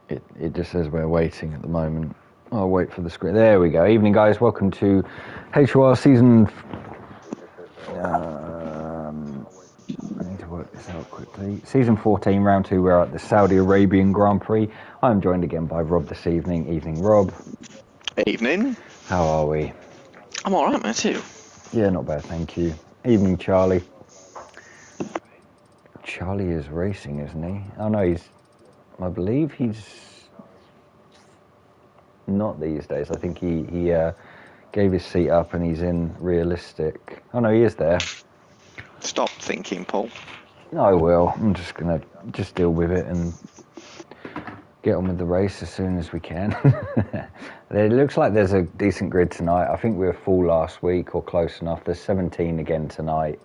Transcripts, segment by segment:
It just says we're waiting at the moment. I'll wait for the screen. There we go. Evening, guys. Welcome to HOR season. I need to work this out quickly. Season 14, round 2. We're at the Saudi Arabian Grand Prix. I'm joined again by Rob this evening. Evening, Rob. Evening. How are we? I'm all right, mate. Too. Yeah, not bad, thank you. Evening, Charlie. Charlie is racing, isn't he? Oh no, I believe he's not these days. I think he gave his seat up and he's in realistic. Oh no, he is there. Stop thinking, Paul. I will. I'm just gonna deal with it and get on with the race as soon as we can. It looks like there's a decent grid tonight. I think we were full last week or close enough. There's 17 again tonight.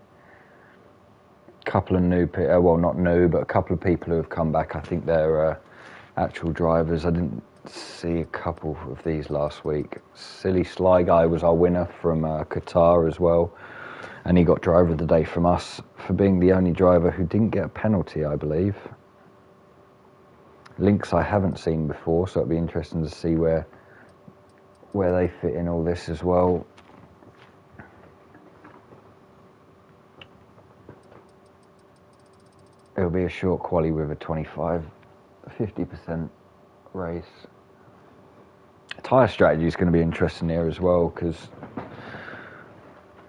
Couple of new, well, not new, but a couple of people who have come back. I think they're actual drivers. I didn't see a couple of these last week. Silly Sly Guy was our winner from Qatar as well, and he got driver of the day from us for being the only driver who didn't get a penalty, I believe. Links I haven't seen before, so it'll be interesting to see where they fit in all this as well. It'll be a short quali with a 50% race. Tyre strategy is going to be interesting here as well, because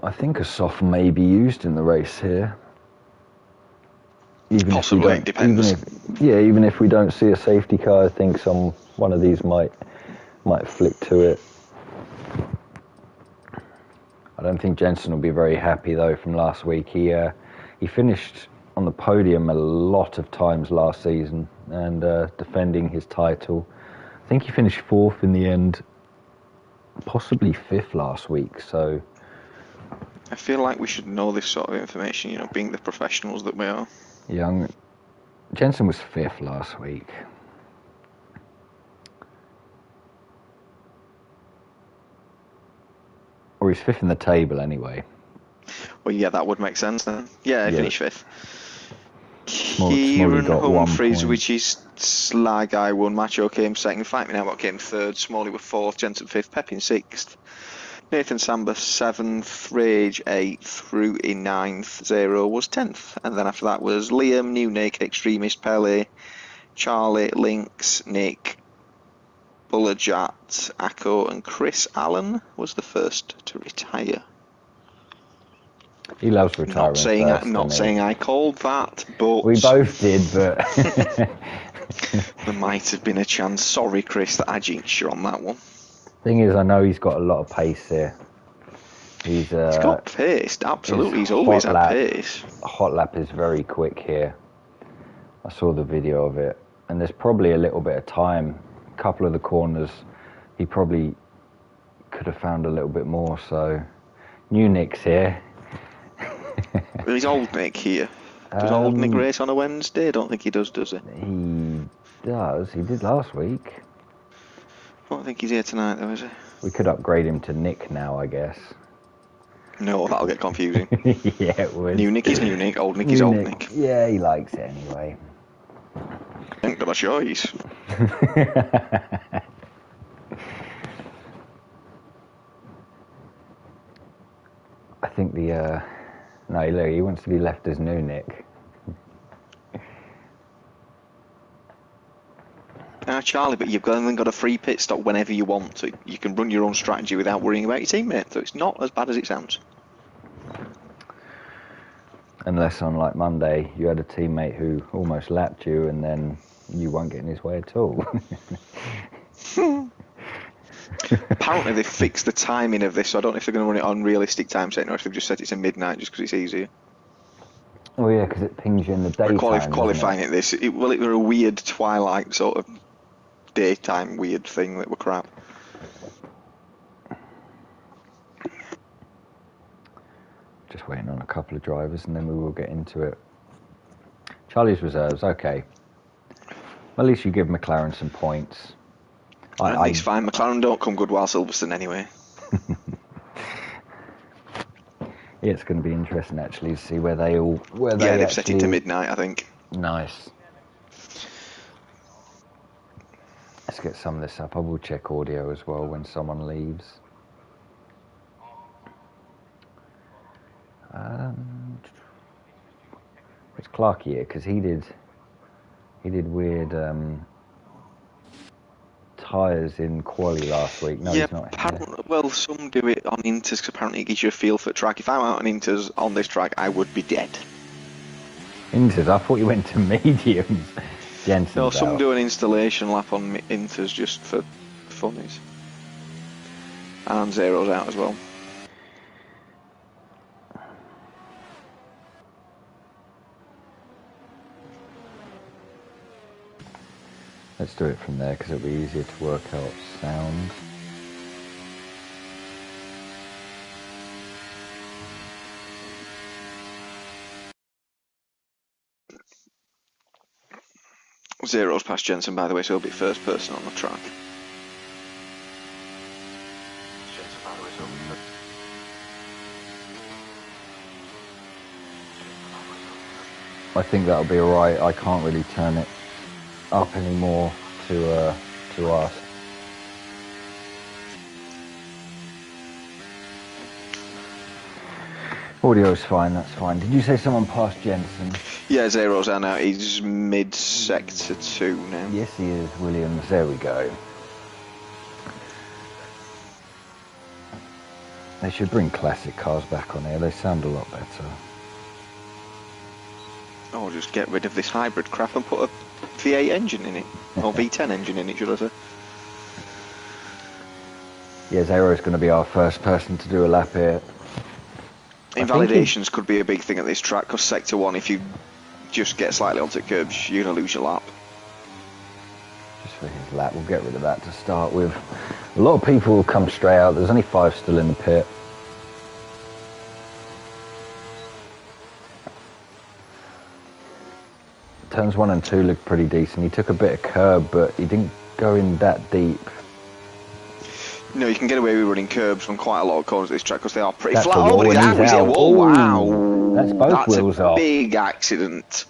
I think a soft may be used in the race here. Possibly, it depends. Even if we don't see a safety car, I think one of these might flick to it. I don't think Jensen will be very happy though from last week. He finished on the podium a lot of times last season and defending his title. I think he finished 4th in the end, possibly 5th last week. So I feel like we should know this sort of information, being the professionals that we are. Jensen was 5th last week. Or he's 5th in the table anyway. Well, yeah, that would make sense then. Yeah, he finished 5th. Smalley got Humphreys, which is Sly Guy, won. Macho came second. Fight Me Now came third. Smalley were 4th. Jensen 5th. Pepin 6th. Nathan Samba 7th. Rage 8th. Ruti 9th. Zero was 10th. And then after that was Liam, New Nick, Extremist, Pele, Charlie, Lynx, Nick, Bullajat, Akko, and Chris Allen was the first to retire. He loves retiring. Not saying I called that, but we both did. But there might have been a chance. Sorry, Chris, that I jinxed you on that one. Thing is, I know he's got a lot of pace here. He's got pace. Absolutely, he's always had pace. Hot lap is very quick here. I saw the video of it, and there's probably a little bit of time. A couple of the corners, he probably could have found a little bit more. So, new Nick's here. Well, he's old Nick here. Does old Nick race on a Wednesday? I don't think he does he? He does. He did last week. I don't think he's here tonight, though, is he? We could upgrade him to Nick now, I guess. No, that'll get confusing. Yeah, it would. New Nick is new Nick. Old Nick is old Nick. Yeah, he likes it anyway. Ain't got a choice. I think no, look, he wants to be left as new Nick. Charlie, but you've then got a free pit stop whenever you want, so you can run your own strategy without worrying about your teammate. So it's not as bad as it sounds. Unless on like Monday you had a teammate who almost lapped you and then you won't get in his way at all. Apparently they fixed the timing of this, so I don't know if they're going to run it on realistic time setting or if they've just set it to midnight just because it's easier. Oh yeah, because it pings you in the daytime. Qualifying it this, it were a weird twilight sort of daytime weird thing that were crap. Just waiting on a couple of drivers and then we will get into it. Charlie's reserves, okay. At least you give McLaren some points. It's fine. McLaren don't come good while Silverstone anyway. Yeah, it's going to be interesting actually to see where they they've set it to midnight, I think. Nice. Let's get some of this up. I will check audio as well when someone leaves. It's Clark here because he did weird tyres in quali last week. No, yeah, he's not here. well, some do it on Inters because apparently it gives you a feel for the track. If I'm out on Inters on this track, I would be dead. Inters? I thought you went to mediums. Jensen's No, some out. do an installation lap on Inters just for funnies. And Zero's out as well. Let's do it from there because it'll be easier to work out sound. Zero's past Jensen, by the way, so he'll be first person on the track. I think that'll be alright. I can't really turn it up anymore to us. Audio's fine, that's fine. Did you say someone passed Jensen? Yeah, Zero's out now. He's mid-sector 2 now. Yes, he is, Williams. There we go. They should bring classic cars back on here. They sound a lot better. Or just get rid of this hybrid crap and put a V8 engine in it. Or V10 engine in it, should I say. Yeah, Zero's going to be our first person to do a lap here. Invalidations could be a big thing at this track, because Sector 1, if you just get slightly onto curbs, you're going to lose your lap. Just for his lap, we'll get rid of that to start with. A lot of people will come straight out. There's only 5 still in the pit. Turns 1 and 2 look pretty decent. He took a bit of curb, but he didn't go in that deep. No, you can get away with running curbs on quite a lot of corners at this track because they are pretty That's flat. the wall, Oh, and that he's was it. out. Oh, wow. That's both wheels a off. Big accident.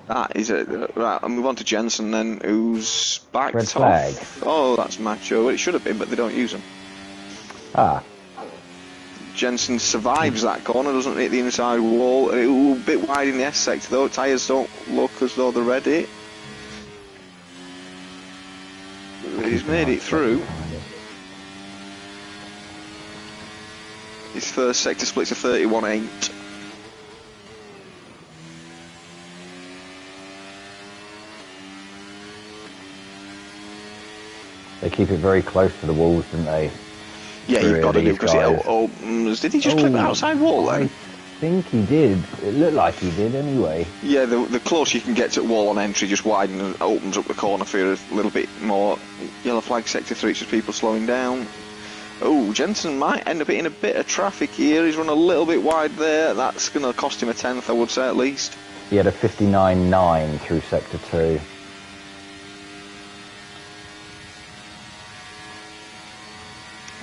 That is it. Right, I'll move on to Jensen then, who's backed Red off. flag. Oh, that's macho. Well, it should have been, but they don't use them. Ah, Jensen survives that corner, doesn't hit the inside wall. A bit wide in the S sector though. Tyres don't look as though they're ready. He's made it through. His first sector splits a 31.8. they keep it very close to the walls, don't they? Yeah, you've got to do, because did he just clip the outside wall then? I think he did. It looked like he did anyway. Yeah, the closer you can get to the wall on entry just widens and opens up the corner for a little bit more. Yellow flag sector 3, just people slowing down. Oh, Jensen might end up hitting a bit of traffic here. He's run a little bit wide there. That's going to cost him a 10th, I would say, at least. He had a 59.9 through sector 2.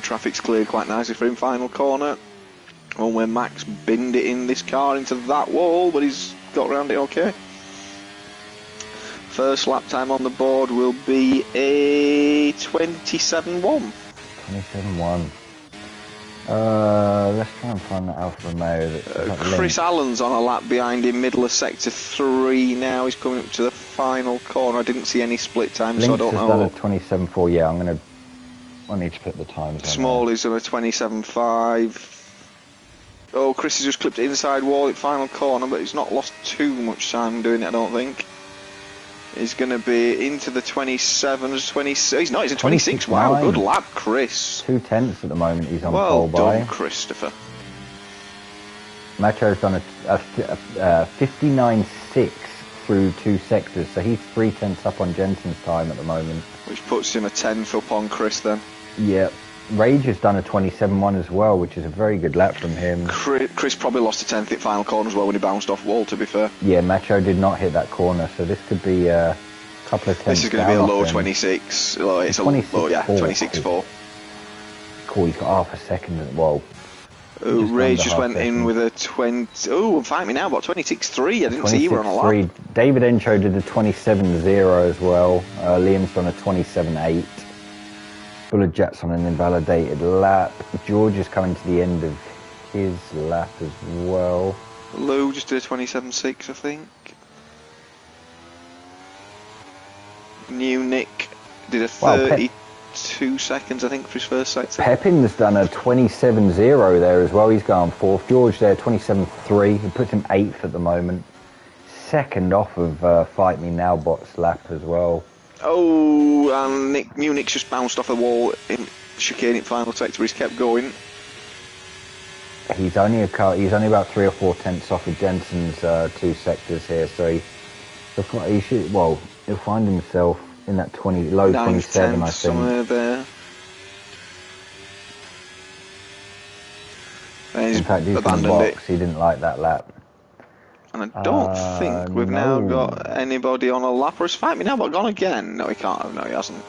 Traffic's cleared quite nicely for him, final corner. Oh, where Max binned it in this car into that wall, but he's got around it okay. First lap time on the board will be a 27.1. 27.1. Let's try and find that Alfa Romeo. Chris Allen's on a lap behind him, middle of sector 3 now. He's coming up to the final corner. I didn't see any split time, so I don't know. Has done a 27.4. Yeah, I need to put the times on. Small is on a 27.5. Oh, Chris has just clipped it inside wall at final corner, but he's not lost too much time doing it, I don't think. He's going to be into the 27s, 26. He's not, he's in 26. Wow, good lap, Chris. 2 tenths at the moment he's on well pole by. done, Christopher. Macho's done a 59.6 through 2 sectors, so he's 3 tenths up on Jensen's time at the moment. Which puts him a 10th up on Chris then. Yep. Rage has done a 27.1 as well, which is a very good lap from him. Chris probably lost a 10th at final corner as well when he bounced off wall, to be fair. Yeah, Macho did not hit that corner, so this could be a couple of tenths. This is going to be a low 26. It's a low, yeah, 26.4. Cool, he's got half a second. Well, Oh, Just Rage under just half went in second. with a 20. Oh, fight me now, about 26.3. I didn't see you were on a lap. 26.3. David Encho did a 27.0 as well. Liam's done a 27.8. Bullet Jet's on an invalidated lap. George is coming to the end of his lap as well. Lou just did a 27.6, I think. New Nick did a Wow, 32 seconds, I think, for his first sector. Pepin's done a 27.0 there as well. He's going fourth. George there, 27.3. He puts him 8th at the moment. Second off of Fight Me Now bot's lap as well. Oh, and New Nick's just bounced off a wall in chicane final sector. He's kept going. He's only about 3 or 4 tenths off of Jensen's 2 sectors here, so he'll find himself in that low 27, I think. Somewhere there. In fact, he's going to box. He didn't like that lap. And I don't think we've now got anybody on a lap. Or is Fight Me Now but gone again? No, he can't have. No, he hasn't.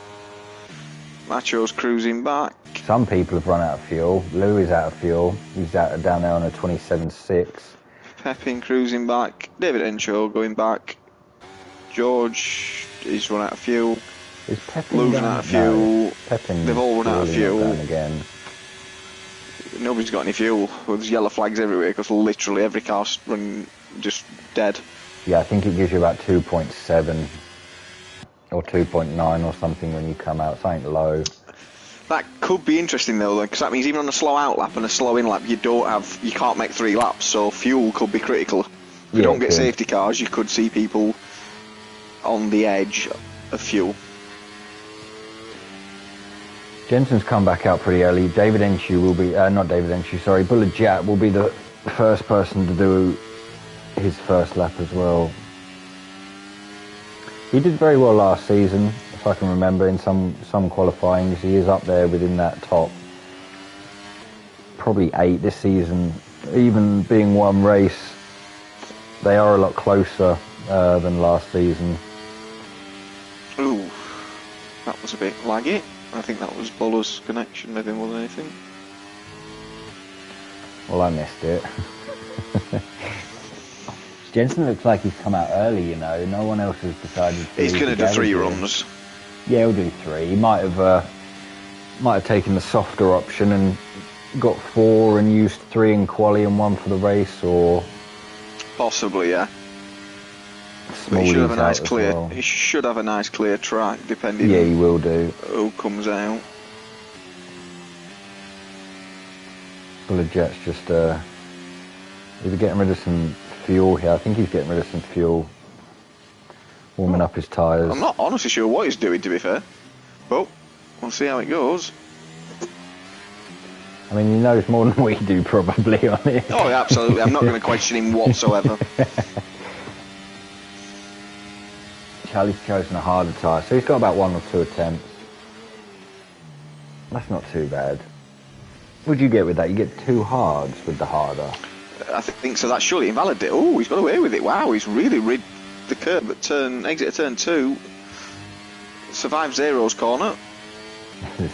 Macho's cruising back. Some people have run out of fuel. Lou is out of fuel. He's down there on a 27.6. Pepin cruising back. David Encho going back. George is run out of fuel. Is Pepin Lou's run out of fuel. No, Pepin. They've all run out of fuel. Again. Nobody's got any fuel. Well, there's yellow flags everywhere because literally every car's running just dead. Yeah, I think it gives you about 2.7 or 2.9 or something when you come out. Something low. That could be interesting though, because that means even on a slow out lap and a slow in lap, you can't make 3 laps. So fuel could be critical. If you don't get safety cars, you could see people on the edge of fuel. Jensen's come back out pretty early. David Enchu will be, Bullet Jet will be the first person to do his first lap as well. He did very well last season, if I can remember, in some qualifying. He is up there within that top, probably 8 this season. Even being one race, they are a lot closer than last season. Ooh, that was a bit laggy. I think that was Bolo's connection, maybe more than anything. Well, I missed it. Jensen looks like he's come out early, you know. No one else has decided to. He's going to do 3 runs. Yeah, he'll do 3. He might have taken the softer option and got 4 and used 3 in quali and 1 for the race, or possibly, yeah. But he should have a nice clear. Well. He should have a nice clear track, depending. Yeah, he will do. Who comes out? Bullet Jet's just either getting rid of some fuel here. I think he's getting rid of some fuel, warming up his tyres. I'm not honestly sure what he's doing, to be fair, but we'll see how it goes. I mean, he knows more than we do, probably, on it. Oh, yeah, absolutely. I'm not going to question him whatsoever. Charlie's chosen a harder tyre, so he's got about 1 or 2 attempts. That's not too bad. What do you get with that? You get 2 hards with the harder. I think so. That's surely invalid. Oh, he's got away with it. Wow, he's really rid the curb at exit at turn 2. Survived Zero's corner.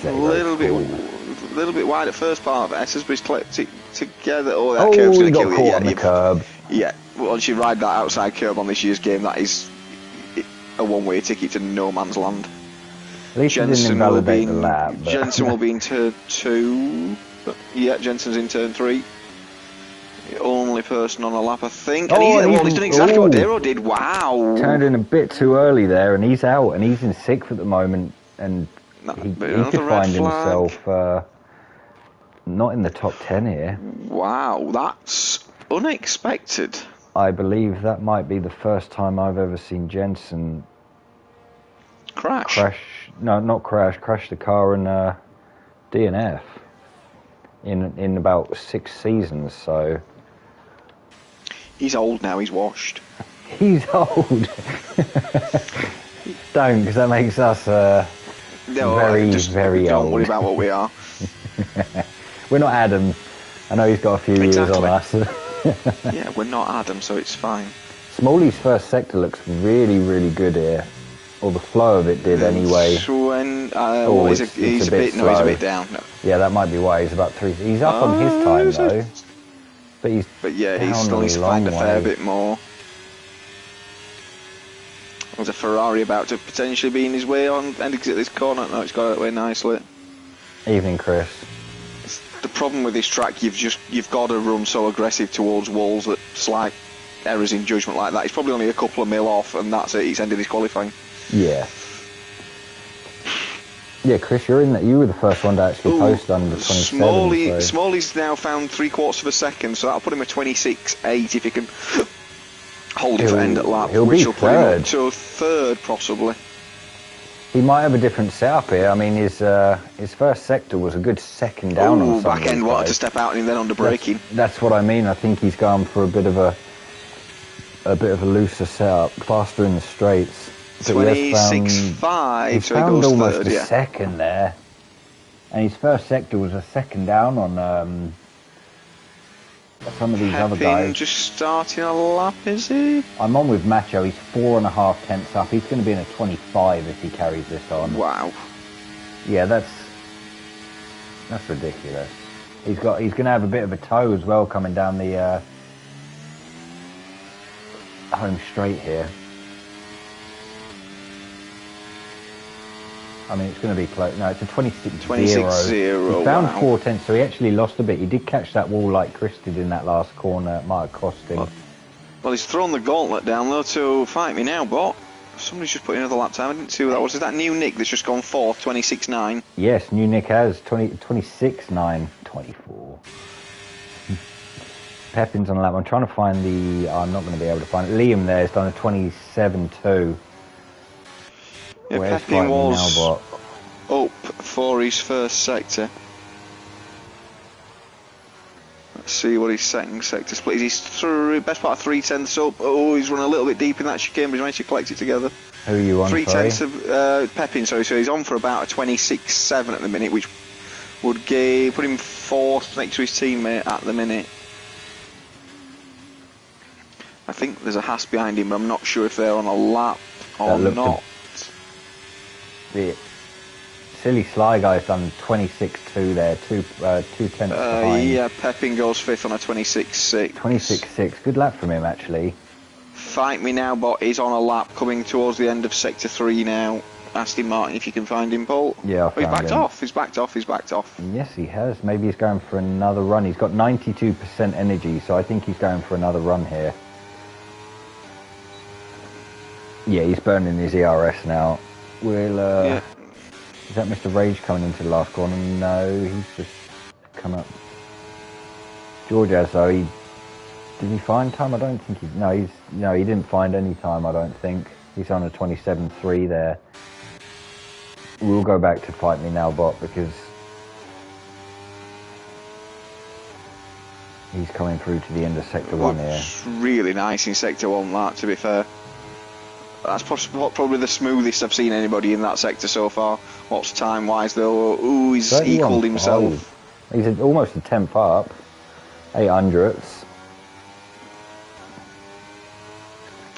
A little bit wide at first part of S's, but he's clipped it together. Oh, that curb's going to kill you. Caught on the curb. Yeah, once you ride that outside curb on this year's game, that is a one-way ticket to no man's land. At least Jensen will be in the lap. Jensen will be in turn 2. Yeah, Jensen's in turn 3. The only person on a lap, I think. And he's done exactly what Dero did. Wow. Turned in a bit too early there, and he's out, and he's in 6th at the moment, and he could find himself not in the top 10 here. Wow, that's unexpected. I believe that might be the first time I've ever seen Jensen crash the car in DNF in about 6 seasons. So he's old now. He's washed. He's old. Don't, because that makes us very old. Don't worry about what we are. We're not Adam. I know he's got a few years on us. Yeah, we're not Adam, so it's fine. Smalley's first sector looks really, really good here. or the flow of it did anyway. He's a bit down. No. Yeah, that might be why he's about 3. He's up on his time though, but yeah, down he still needs to find a fair bit more. There's a Ferrari about to potentially be in his way on and exit this corner. No, it's got out of the way nicely. Evening, Chris. The problem with this track, you've got to run so aggressive towards walls that slight errors in judgment like that. He's probably only a couple of mil off, and that's it. He's ended his qualifying. Yeah. Yeah, Chris, you were the first one to actually post under 27. Smalley's now found 3/4 of a second, so that'll put him at 26.8 if he can hold it for end at lap, which will put him up to third possibly. He might have a different setup here. I mean, his first sector was a good second down on some back end wanted to step out and then under braking. That's what I mean. I think he's gone for a bit of a looser setup, faster in the straights. 26.5. He's so found he goes almost third, a second there, and his first sector was a second down on some of these other guys. Just starting a lap, is he? I'm on with Macho. He's 4.5 tenths up. He's going to be in a 25 if he carries this on. Wow. Yeah, that's ridiculous. He's going to have a bit of a toe as well coming down the home straight here. I mean, it's going to be close. No, it's a 26.0. He found 4 tenths, so he actually lost a bit. He did catch that wall like Chris did in that last corner. It might have cost him. Well, he's thrown the gauntlet down, though, to fight me now, but somebody's just put in another lap time. I didn't see who that was. Is that new Nick that's just gone fourth, 26.9? Yes, new Nick has 26.9, 24. Pepin's on a lap. I'm trying to find I'm not going to be able to find it. Liam there has done a 27.2. Yeah, Pepin was up for his first sector. Let's see what his second sector split is. He's best part of 3 tenths up. Oh, he's run a little bit deep in that chicane, but he's managed to collect it together. Who are you on? 3 tenths of Pepin, sorry. So he's on for about a 26.7 at the minute, which would put him fourth next to his teammate at the minute. I think there's a Haas behind him, but I'm not sure if they're on a lap or not. The silly Sly guy's done 26.2 there, 2 tenths behind. Yeah, Pepin goes fifth on a 26.6. 26.6, good lap from him actually. Fight Me Now bot is on a lap coming towards the end of sector 3 now. Aston Martin if you can find him, Paul. Yeah, he's backed off. He's backed off. Yes, he has. Maybe he's going for another run. He's got 92% energy, so I think he's going for another run here. Yeah, he's burning his ERS now. Is that Mr. Rage coming into the last corner? No, he's just come up. George has though. Did he find time? I don't think he didn't find any time. I don't think he's on a 27.3 there. We'll go back to Fight Me Now bot because he's coming through to the end of sector 1 here. Really nice in sector 1, that, to be fair. That's probably the smoothest I've seen anybody in that sector so far. What's time-wise, though? Ooh, he's equalled himself. He's almost a 10th up. 800ths.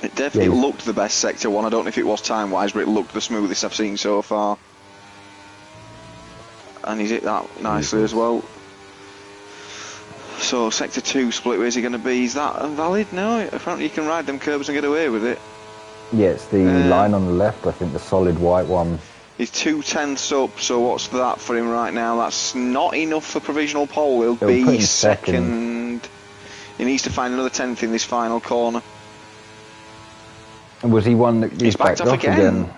It definitely looked the best sector 1. I don't know if it was time-wise, but it looked the smoothest I've seen so far. And he's hit that nicely as well. So, sector 2 split, where's he going to be? Is that valid? No, apparently you can ride them curbs and get away with it. Yeah, it's the line on the left, I think, the solid white one. He's 2 tenths up, so what's that for him right now? That's not enough for provisional pole. He'll be second. He needs to find another 10th in this final corner. And was he one that he's backed off again?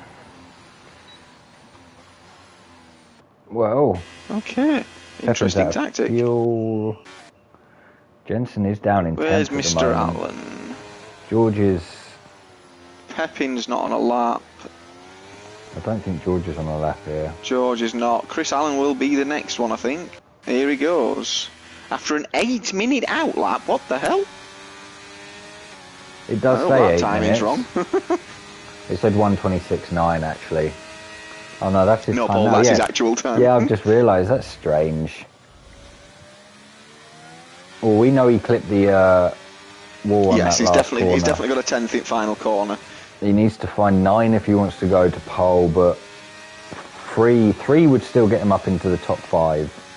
Well. Okay. Interesting tactic. Jensen is down in 10th. Where's Mr. Allen? George is... Pepin's not on a lap. I don't think George is on a lap here. George is not. Chris Allen will be the next one, I think. Here he goes. After an 8-minute outlap, what the hell? It does say 8 timing's minutes. wrong. It said 1:26.9 actually. Oh no, that's his time. No, Paul, that's his actual time. Yeah, I've just realised that's strange. Well, we know he clipped the wall on that last corner. He's definitely got a 10th in final corner. He needs to find 9 if he wants to go to pole, but 3 would still get him up into the top 5.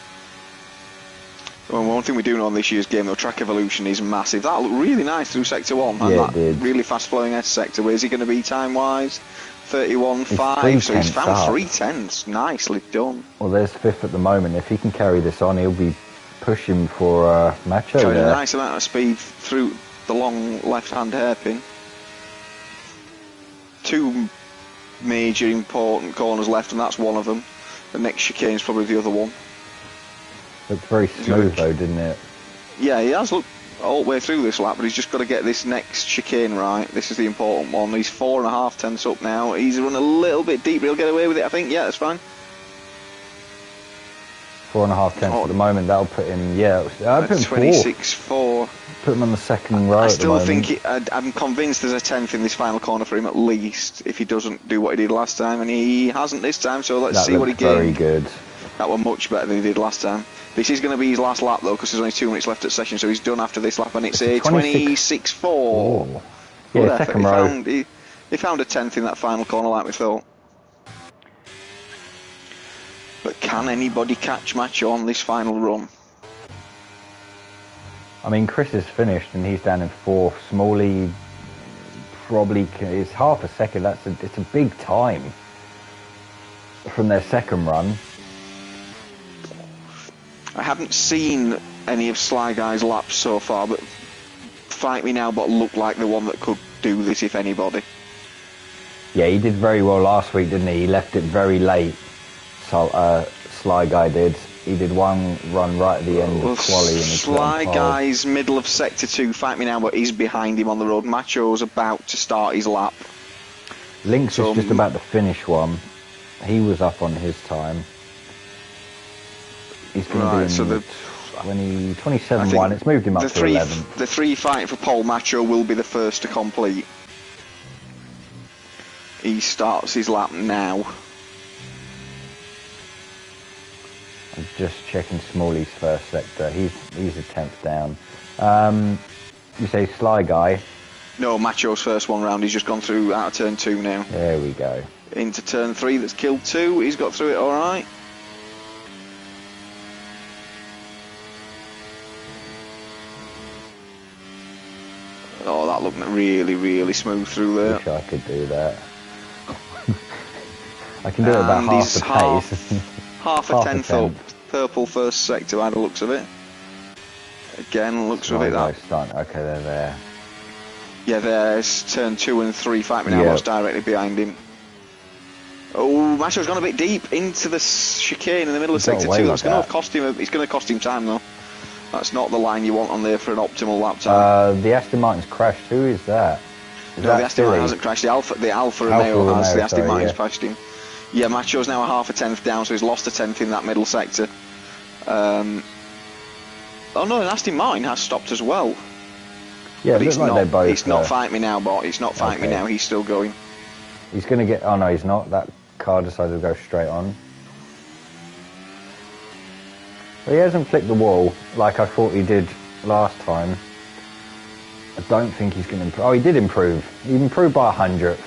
Well, one thing we do know on this year's game, though, track evolution is massive. That looked really nice through sector 1. And Yeah, that it did. really fast-flowing S sector. Where's he going to be time-wise? 31.5. 3 So he's found tenths up. 3 tenths. Nicely done. Well, there's 5th at the moment. If he can carry this on, he'll be pushing for Macho Carrying a there. nice amount of speed through the long left-hand hairpin. 2 major important corners left, and that's one of them. The next chicane is probably the other one. Looked very smooth though, didn't it? Yeah, he has looked all the way through this lap, but he's just got to get this next chicane right. This is the important one. He's 4.5 tenths up now. He's run a little bit deep, but he'll get away with it, I think. Yeah, that's fine. 4.5 tenths at the moment. That'll put him. Yeah, I'd put him 26.4. Put him on the second row. I at the still moment. think I'm convinced there's a tenth in this final corner for him at least, if he doesn't do what he did last time, and he hasn't this time. So let's see what he gained. Very good. That was much better than he did last time. This is going to be his last lap though, because there's only 2 minutes left at session, so he's done after this lap, and it's a 26.4. Oh. Yeah, second row. He found a tenth in that final corner, like we thought. But can anybody catch Macho on this final run? I mean, Chris is finished and he's down in 4th. Smalley probably is half a second. It's a big time from their second run. I haven't seen any of Sly Guy's laps so far, but Fight Me Now but looked like the one that could do this if anybody. Yeah, he did very well last week, didn't he? He left it very late. So Sly Guy did. He did one run right at the end of quali. And Sly Guy's middle of sector 2, Fight Me Now, but he's behind him on the road. Macho's about to start his lap. Lynx is just about to finish one. He was up on his time. He's going to be in so the 27-1. It's moved him up to 11th. The 3 fighting for pole, Macho will be the first to complete. He starts his lap now. I'm just checking Smalley's first sector. He's a 10th down. You say Sly Guy? No, Macho's first one round. He's just gone through out of turn 2 now. There we go. Into turn 3, that's killed 2. He's got through it all right. Oh, that looked really, really smooth through there. Wish I could do that. I can do it about half the pace. Half a tenth up. Purple first sector by the looks of it. Again, looks of it that. Okay, they're there. Yeah, there's turn 2 and 3. Fight Me Now was directly behind him. Oh, Macho's gone a bit deep into the chicane in the middle of sector 2. That's going to cost him. It's going to cost him time though. That's not the line you want on there for an optimal lap time. The Aston Martin's crashed. Who is that? No, the Aston Martin hasn't crashed. The Alfa Romeo has. The Aston Martin's crashed him. Yeah, Macho's now a half a tenth down, so he's lost a tenth in that middle sector. Oh no, and Aston Martin has stopped as well. Yeah, it looks like they're both. It's not Fight Me Now, bot. It's not Fight Me Now. He's still going. He's going to get. Oh no, he's not. That car decided to go straight on. But he hasn't flicked the wall like I thought he did last time. I don't think he's going to improve. Oh, he did improve. He improved by 100th.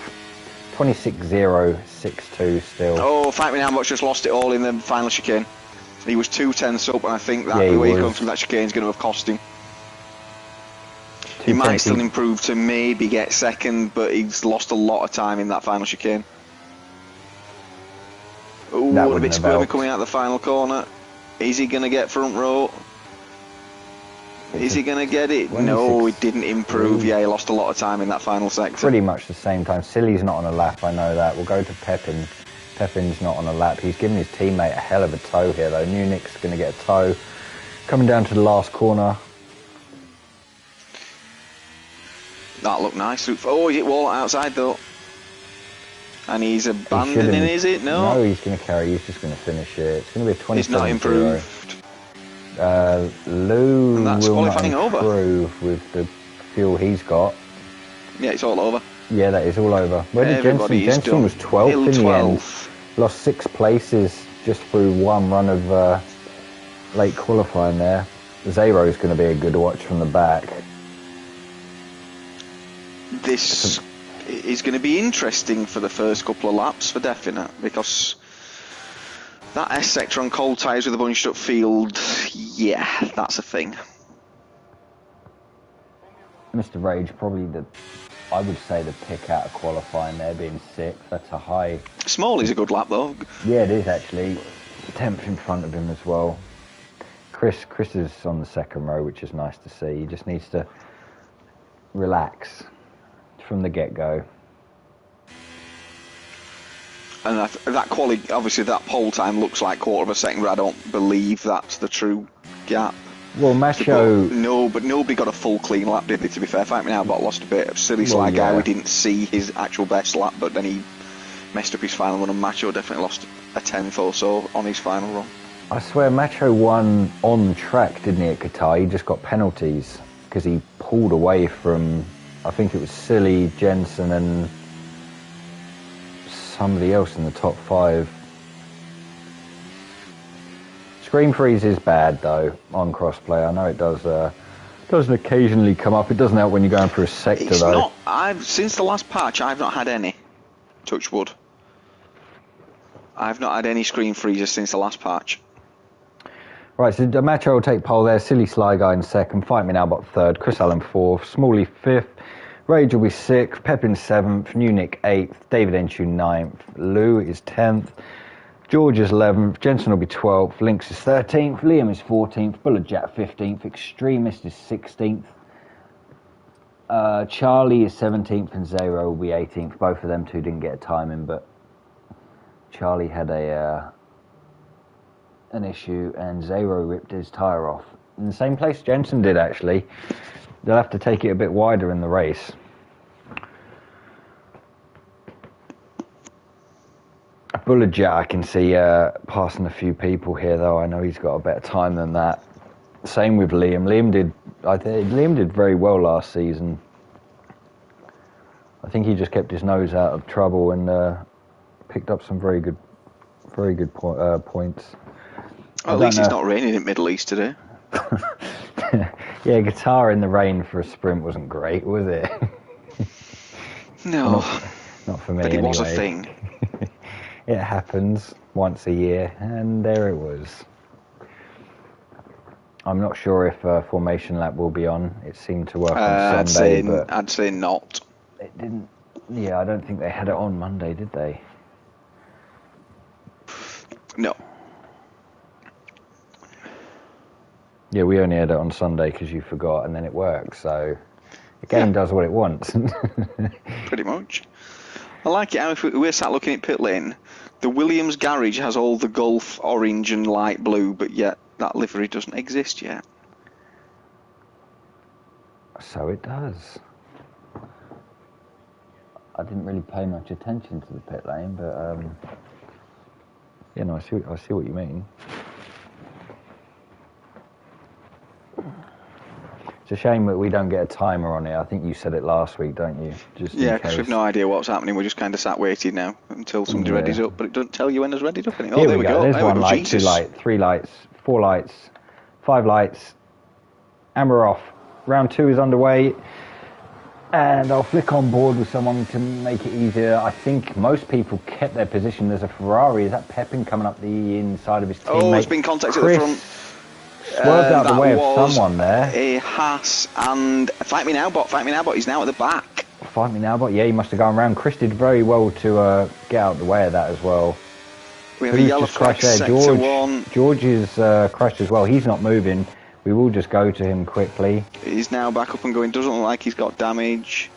26.062 still. Oh, Fight Me Now, but just lost it all in the final chicane. He was 2 tenths up, and I think that the way he comes from that chicane is going to have cost him. He might still improve to maybe get second, but he's lost a lot of time in that final chicane. Oh, a bit squirmy coming out the final corner. Is he going to get front row? Is he going to get it? No, he didn't improve. Yeah, he lost a lot of time in that final sector. Pretty much the same time. Silly's not on a lap, I know that. We'll go to Pepin. Pepin's not on a lap. He's giving his teammate a hell of a tow here, though. Munich's going to get a tow. Coming down to the last corner. That looked nice. Oh, is it wall outside, though? And he's abandoning, is it? No? No, he's going to carry. He's just going to finish it. It's going to be a 27. He's not improved. Lou and that's will not qualifying improve with the fuel he's got. Yeah, it's all over. Yeah, that is all over. Where did Jensen? Jensen was 12th in the end. Lost 6 places just through one run of late qualifying there. Zero's going to be a good watch from the back. This is going to be interesting for the first couple of laps for definite, because that S sector on cold tyres with a bunched up field, yeah, that's a thing. Mr. Rage, probably I would say the pick out of qualifying there, being 6th. That's a high. Smalley's a good lap though. Yeah, it is actually. 10th in front of him as well. Chris is on the second row, which is nice to see. He just needs to relax from the get-go. And that quality, obviously that pole time looks like quarter of a second, but I don't believe that's the true gap. Well, Macho... No, but nobody got a full clean lap, did they, to be fair? Fight Me Now got lost a bit. A silly sly guy, we didn't see his actual best lap, but then he messed up his final run, and Macho definitely lost a 10th or so on his final run. I swear Macho won on track, didn't he, at Qatar? He just got penalties because he pulled away from, I think it was Silly, Jensen and somebody else in the top 5. Screen freeze is bad though on crossplay. I know it doesn't occasionally come up. It doesn't help when you're going through a sector it's though. Since the last patch, I've not had any. Touch wood. I've not had any screen freezes since the last patch. Right, so Macho will take pole there. Silly Sly Guy in 2nd. Fight Me Now bot 3rd. Chris Allen 4th. Smalley 5th. Rage will be 6th. Pepin 7th. Munich 8th. David Enshu 9th. Lou is 10th. George is 11th. Jensen will be 12th. Lynx is 13th. Liam is 14th. Bullet Jack 15th. Extremist is 16th. Charlie is 17th and Zero will be 18th. Both of them two didn't get a timing, but Charlie had an issue and Zero ripped his tyre off. In the same place Jensen did, actually. They'll have to take it a bit wider in the race. Bullet Jet, I can see passing a few people here, though. I know he's got a better time than that. Same with Liam. Liam did very well last season. I think he just kept his nose out of trouble and picked up some very good points. Well, at least it's not raining in the Middle East today. Yeah, guitar in the rain for a sprint wasn't great, was it? No. Not for me, but it anyway. was a thing. It happens once a year, and there it was. I'm not sure if Formation Lap will be on. It seemed to work on Sunday, but I'd say not. It didn't. Yeah, I don't think they had it on Monday, did they? No. Yeah, we only had it on Sunday because you forgot, and then it works. So the game does what it wants. Pretty much. I like it how if we're sat looking at pit lane, the Williams garage has all the Gulf orange and light blue, but yet that livery doesn't exist yet. So it does. I didn't really pay much attention to the pit lane, but yeah, no, I see what you mean. It's a shame that we don't get a timer on it. I think you said it last week, don't you? Yeah, because we've no idea what's happening. We're just kind of sat waiting now until somebody readies up, but it doesn't tell you when it's readied up. Oh, there we go. There's one light, two lights, 3 lights, 4 lights, 5 lights, and we're off. Round 2 is underway, and I'll flick on board with someone to make it easier. I think most people kept their position. There's a Ferrari. Is that Pepin coming up the inside of his teammate? Oh, it's been contacted at the front. Swerved out the way of someone there. A Haas and Fight Me Now bot. He's now at the back. Fight Me Now bot. Yeah, he must have gone around. Chris did very well to get out the way of that as well. We have a yellow flag sector 1. George is crashed as well. He's not moving. We will just go to him quickly. He's now back up and going. Doesn't look like he's got damage.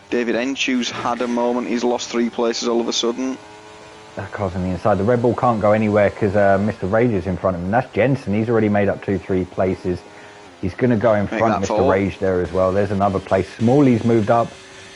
David Enchu's had a moment. He's lost 3 places all of a sudden. That car's on the inside. The Red Bull can't go anywhere because Mr. Rage is in front of him. That's Jensen. He's already made up 2-3 places. He's going to go in front of Mr. Rage there as well. There's another place. Smalley's moved up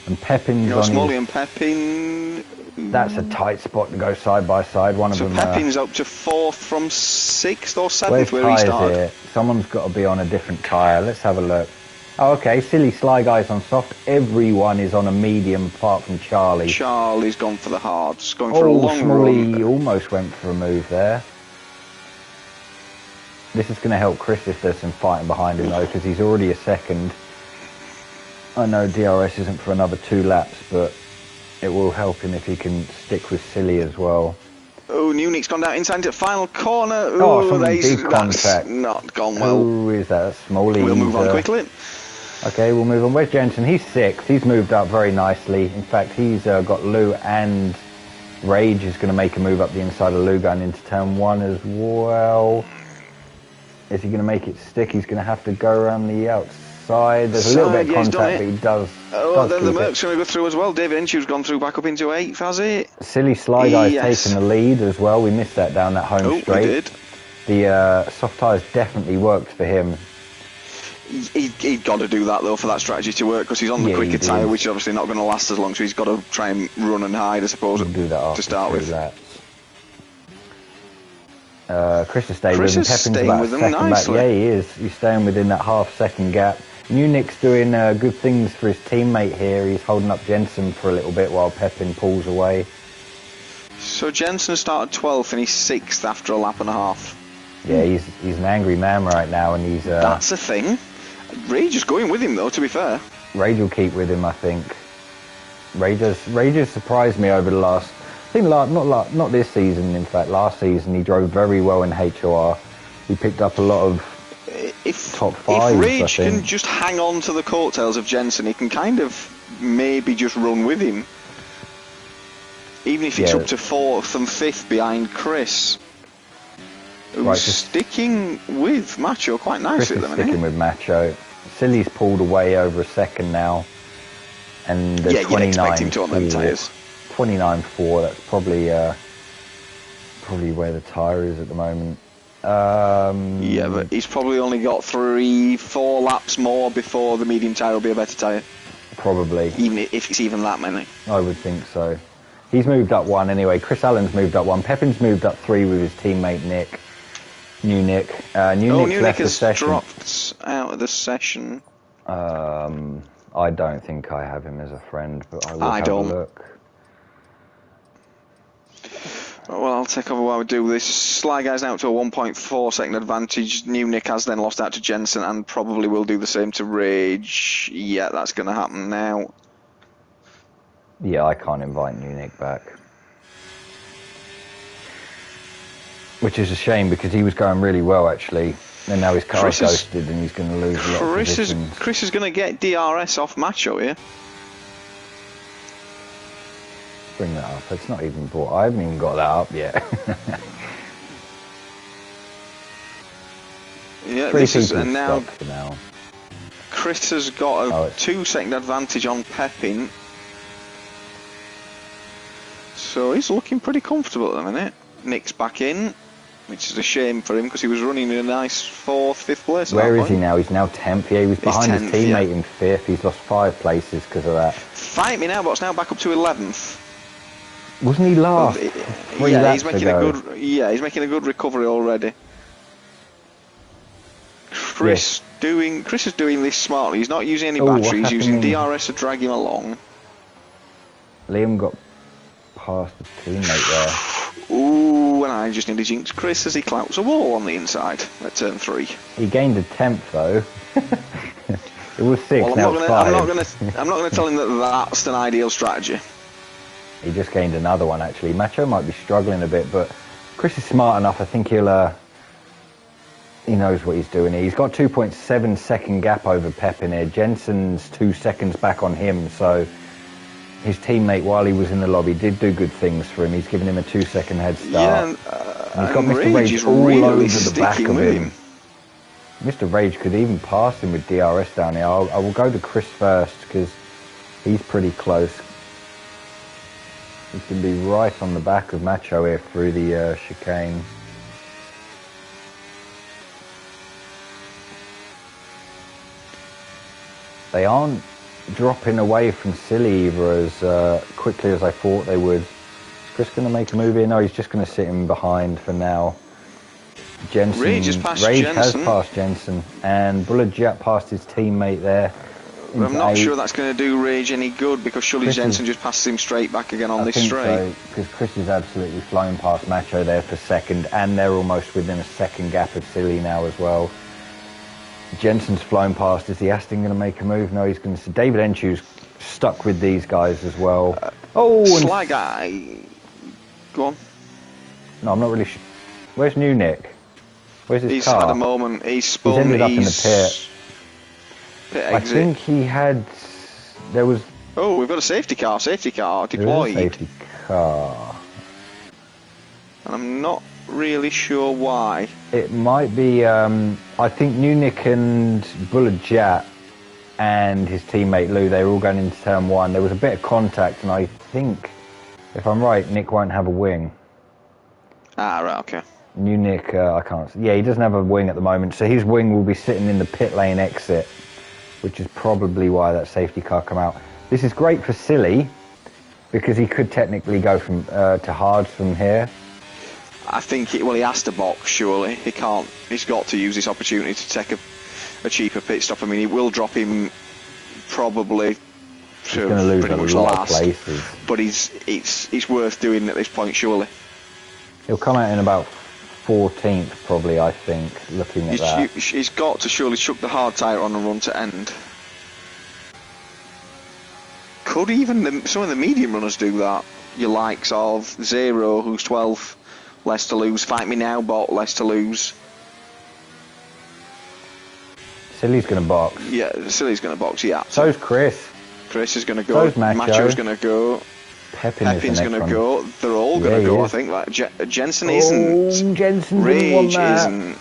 and Pepin's on Smalley and Pepin. That's a tight spot to go side by side. One of them. So Pepin's up to 4th from 6th or 7th where he started. Here? Someone's got to be on a different tyre. Let's have a look. Oh, okay. Silly Sly Guy's on soft. Everyone is on a medium apart from Charlie. Charlie's gone for the hards. Going for a long Smalley run. Almost went for a move there. This is going to help Chris if there's some fighting behind him though, because he's already a second. I know DRS isn't for another 2 laps, but It will help him if he can stick with Silly as well. Oh, Newnick's gone down inside into the final corner. Some big contact. That's not gone well. Who is that? Smalley. We'll move on quickly. Okay, we'll move on. Where's Jensen? He's 6th. He's moved up very nicely. In fact, he's got Lou and Rage is going to make a move up the inside of Lou going into turn 1 as well. Is he going to make it stick? He's going to have to go around the outside. There's a little bit of contact, but he does. Oh, then the Merc's going to go through as well. David Inchew's gone through back up into 8th, has he? Silly Sly Guy's taken the lead as well. We missed that down that home straight. We did. The soft tyres definitely worked for him. He'd got to do that though for that strategy to work, because he's on the quicker tyre, which is obviously not going to last as long, so he's got to try and run and hide, I suppose, do that to start with. Chris is staying with him. Pepin's about a second back. Yeah, he is. He's staying within that half-second gap. Newnick's doing good things for his teammate here. He's holding up Jensen for a little bit while Pepin pulls away. So Jensen started 12th and he's 6th after a lap and a half. Yeah, he's an angry man right now, and he's... That's the thing. Rage is going with him, though, to be fair. Rage will keep with him, I think. Rage has surprised me over the last... I think not this season, in fact. Last season, he drove very well in HOR. He picked up a lot of top 5s, If Rage can just hang on to the coattails of Jensen, he can kind of maybe just run with him. Even if it's up to 4th and 5th behind Chris. Who's sticking with Macho quite nicely at the minute. Sticking with Macho. Silly's pulled away over a second now. And the 29 you'd expect him to on them tyres. 29.4, that's probably where the tyre is at the moment. Yeah, but he's probably only got 3-4 laps more before the medium tyre will be a better tyre. Probably. Even if it's even that many. I would think so. He's moved up 1 anyway. Chris Allen's moved up 1. Pepin's moved up 3 with his teammate Nick. Newnick. Newnick has dropped out of the session. I don't think I have him as a friend, but I will have a look. Well, I'll take over while we do this. Sly Guy's now to a 1.4 second advantage. Newnick has then lost out to Jensen and probably will do the same to Rage. Yeah, that's going to happen now. Yeah, I can't invite Newnick back. Which is a shame, because he was going really well, actually. And now his car is ghosted and he's going to lose a lot of positions. Chris is going to get DRS off Macho here. Bring that up. It's not even brought. I haven't even got that up yet. Yeah, this is now. Chris has got a 2-second advantage on Pepin. So he's looking pretty comfortable at the minute. Nick's back in, which is a shame for him because he was running in a nice 4th, 5th place. Where is he now? He's now 10th. Yeah, he was behind his teammate in 5th. He's lost 5 places because of that. Fight Me Now bot's now back up to 11th. Wasn't he last? Yeah, he's making a good. Yeah, he's making a good recovery already. Chris is doing this smartly. He's not using any battery. He's using DRS to drag him along. Liam got past his teammate there. Ooh, and I just nearly jinxed Chris as he clouts a wall on the inside at turn 3. He gained a 10th though. It was 6. Well, now it's 5. I'm not going to tell him that that's an ideal strategy. He just gained another one actually. Macho might be struggling a bit, but Chris is smart enough. I think he knows what he's doing here. He's got 2.7 second gap over Pepin here. Jensen's 2 seconds back on him, so his teammate, while he was in the lobby, did do good things for him. He's given him a 2-second head start. Yeah, and he's got Mr. Rage all over the back of him. Mr. Rage could even pass him with DRS down here. I will go to Chris first because he's pretty close. He can be right on the back of Macho here through the chicane. They aren't dropping away from Silly either as quickly as I thought they would. Is Chris going to make a move here? No, he's just going to sit him behind for now. Rage has passed Jensen. And Bullet Jet passed his teammate there. I'm not sure that's going to do Rage any good because surely Jensen just passes him straight back again on this straight. Because Chris is absolutely flown past Macho there for second, and they're almost within a second gap of Silly now as well. Jensen's flown past. Is the Aston going to make a move? No, he's going to. David Enchew's stuck with these guys as well. Oh, and Sly Guy. Go on. no, I'm not really sure. Where's New Nick? Where's his He's car? at the moment. He's spun. He's ended up in the pit. Pit I exit. think he had. There was. Oh, we've got a safety car. Safety car deployed. There is a safety car. And I'm not really sure why. It might be. I think New Nick and Bullet Jet and his teammate Lou, they were all going into turn one. There was a bit of contact, and I think, if I'm right, Nick won't have a wing. Ah, right, okay. New Nick, I can't. Yeah, he doesn't have a wing at the moment, so his wing will be sitting in the pit lane exit, which is probably why that safety car come out. This is great for Silly, because he could technically go from to hards from here. I think he has to box, surely. He can't. He's got to use this opportunity to take a cheaper pit stop. I mean, it will drop him probably He's going to lose pretty a much lot last, of places. but it's worth doing at this point, surely. He'll come out in about 14th, probably, I think, looking at that. He's got to surely chuck the hard tyre on and run to end. Could even some of the medium runners do that? Your likes of Zero, who's 12th, less to lose. Fight Me Now bot, less to lose. Silly's going to box. Yeah, Silly's going to box, yeah. So's Chris. Chris is going to go. So's Macho. Macho's going to go. Pepin's going to go. They're all going to go, I think. Like Jensen isn't. Jensen Rage didn't want that. isn't.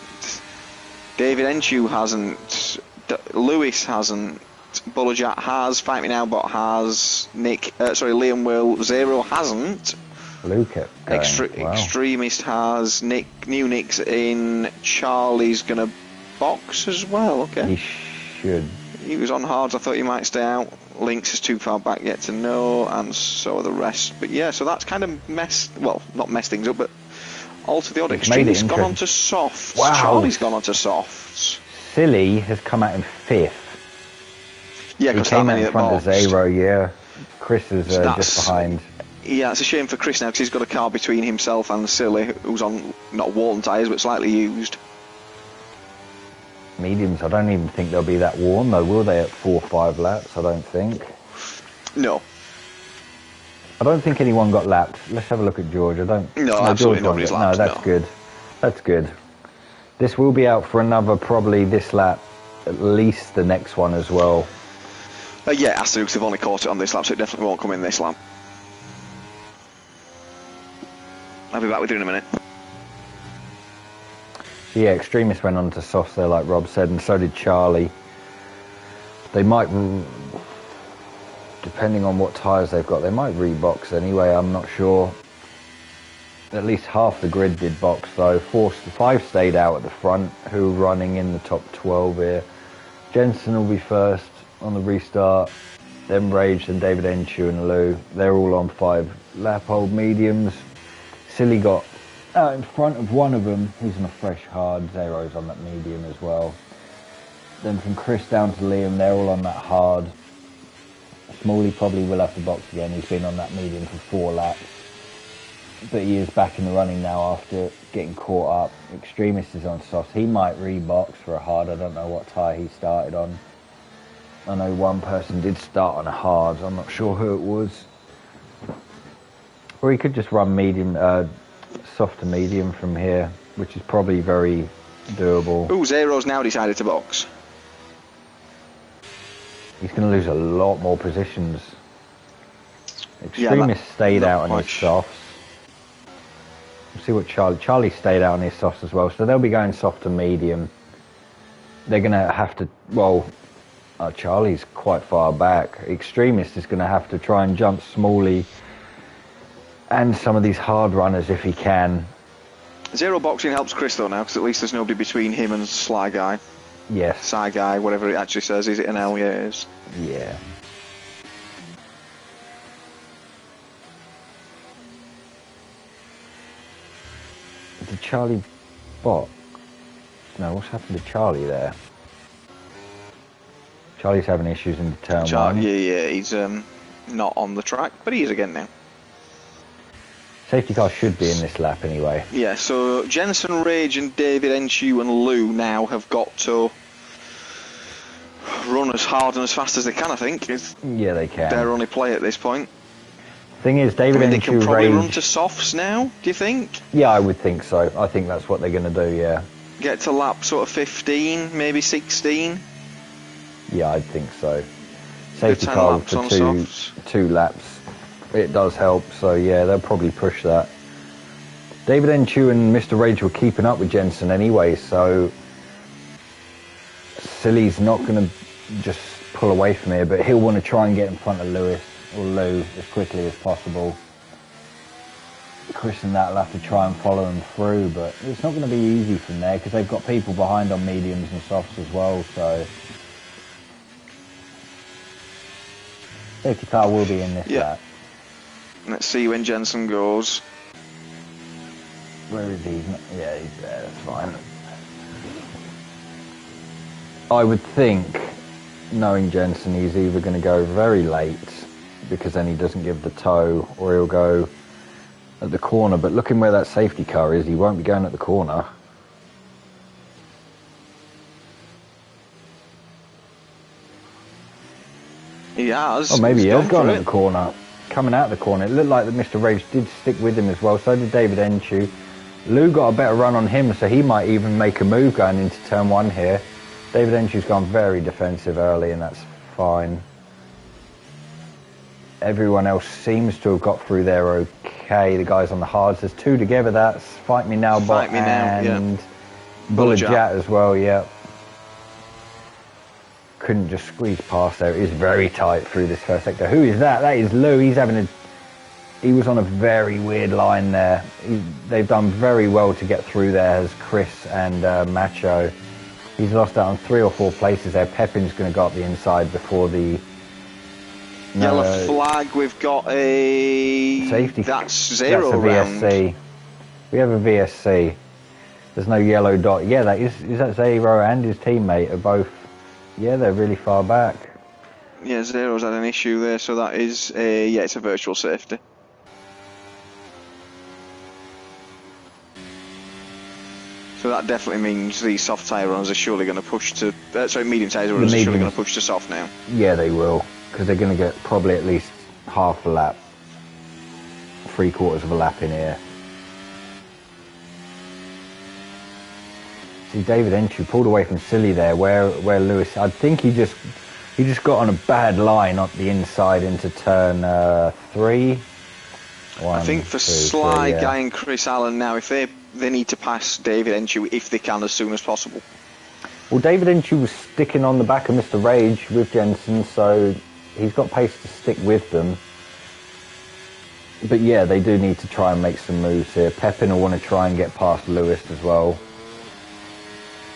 David Enchu hasn't. Lewis hasn't. Bullerjack has. Fight Me Now bot has. Liam will. Zero hasn't. Luke it. Wow. Extremist has. New Nick's in. Charlie's going to box as well. Okay. He should. He was on hards. I thought he might stay out. Lynx is too far back yet to know, and so are the rest. But yeah, so that's kind of not messed things up, but altered the odd. Extremely's gone on to softs. Wow. Charlie's gone on to softs. Silly has come out in 5th. Yeah, he because came out in front of Zero, yeah. Chris is just behind. Yeah, it's a shame for Chris now, because he's got a car between himself and Silly, who's on, not worn tyres, but slightly used. Mediums, I don't even think they'll be that worn though, will they, at 4 or 5 laps? I don't think. No. I don't think anyone got lapped. Let's have a look at George. No, absolutely nobody's lapped. No, that's good. That's good. This will be out for another, probably this lap, at least the next one as well. Yeah, it has to, because they've only caught it on this lap, so it definitely won't come in this lap. I'll be back with you in a minute. Yeah, Extremist went on to softs there, like Rob said, and so did Charlie. They might, depending on what tyres they've got, they might rebox anyway, I'm not sure. At least half the grid did box though. 5 stayed out at the front, who are running in the top 12 here. Jensen will be first on the restart, then Rage, then David Enchu and Lou. They're all on 5 lap-old mediums. Silly got out in front of one of them, who's on a fresh hard. Zero's on that medium as well. Then from Chris down to Liam, they're all on that hard. Smalley probably will have to box again. He's been on that medium for 4 laps. But he is back in the running now after getting caught up. Extremist is on soft. He might rebox for a hard. I don't know what tyre he started on. I know one person did start on a hard. I'm not sure who it was. Or he could just run medium, soft to medium from here, which is probably very doable. Ooh, Zero's now decided to box. He's going to lose a lot more positions. Extremist stayed out on his softs. We'll see what Charlie stayed out on his softs as well, so they'll be going soft to medium. They're going to have to, Charlie's quite far back. Extremist is going to have to try and jump Smalley and some of these hard runners if he can. Zero boxing helps Chris though now, because at least there's nobody between him and Sly Guy. Yes. Sly Guy, whatever it actually says. Is it an L? Yeah, it is. Yeah. Did Charlie box? No, what's happened to Charlie there? Charlie's having issues in turn 1. Yeah, he's not on the track, but he is again now. Safety car should be in this lap anyway. Yeah, so Jensen, Rage and David Enchu and Lou now have got to run as hard and as fast as they can, I think. Yeah, they can. Their only play at this point. Thing is, David They can probably run Rage. to softs now, do you think? Yeah, I would think so. I think that's what they're going to do, yeah. Get to lap sort of 15, maybe 16. Yeah, I'd think so. Safety 10 car laps for on softs. two laps. It does help, so yeah, they'll probably push that. David Enchu and Mr. Rage were keeping up with Jensen anyway, so Silly's not going to just pull away from here, but he'll want to try and get in front of Lewis or Lou as quickly as possible. Chris and that will have to try and follow him through, but it's not going to be easy from there because they've got people behind on mediums and softs as well, so safety car will be in this lap. Let's see when Jensen goes. Where is he? Yeah, he's there, that's fine. I would think, knowing Jensen, he's either going to go very late because then he doesn't give the tow, or he'll go at the corner, but looking where that safety car is, he won't be going at the corner. He has. Oh, maybe he has gone at the corner. Coming out of the corner, it looked like that Mr. Rage did stick with him as well, so did David Enchu. Lou got a better run on him, so he might even make a move going into turn one here. David Enchu's gone very defensive early, and that's fine. Everyone else seems to have got through there okay. The guys on the hards, there's two together. That's Fight Me Now Bot and Bullet Jet as well, yeah. Couldn't just squeeze past there. It is very tight through this first sector. Who is that? That is Lou. He was on a very weird line there. They've done very well to get through there as Chris and Macho. He's lost out on 3 or 4 places there. Pepin's going to go up the inside before the yellow flag. We've got a safety. That's 0 that's a VSC. round. We have a VSC. There's no yellow dot. Yeah, that is that Zero and his teammate are both. Yeah, they're really far back. Yeah, Zero's had an issue there, so that is it's a virtual safety. So that definitely means the soft tyre runners are surely going to push to... medium tyre runners are surely going to push to soft now. Yeah, they will, because they're going to get probably at least half a lap, 3/4 of a lap in here. See, David Enchu pulled away from Silly there, where Lewis... I think he just got on a bad line on the inside into turn 3. I think for Sly Guy and Chris Allen now, if they need to pass David Enchu if they can as soon as possible. Well, David Enchu was sticking on the back of Mr. Rage with Jensen, so he's got pace to stick with them. But yeah, they do need to try and make some moves here. Pepin will want to try and get past Lewis as well.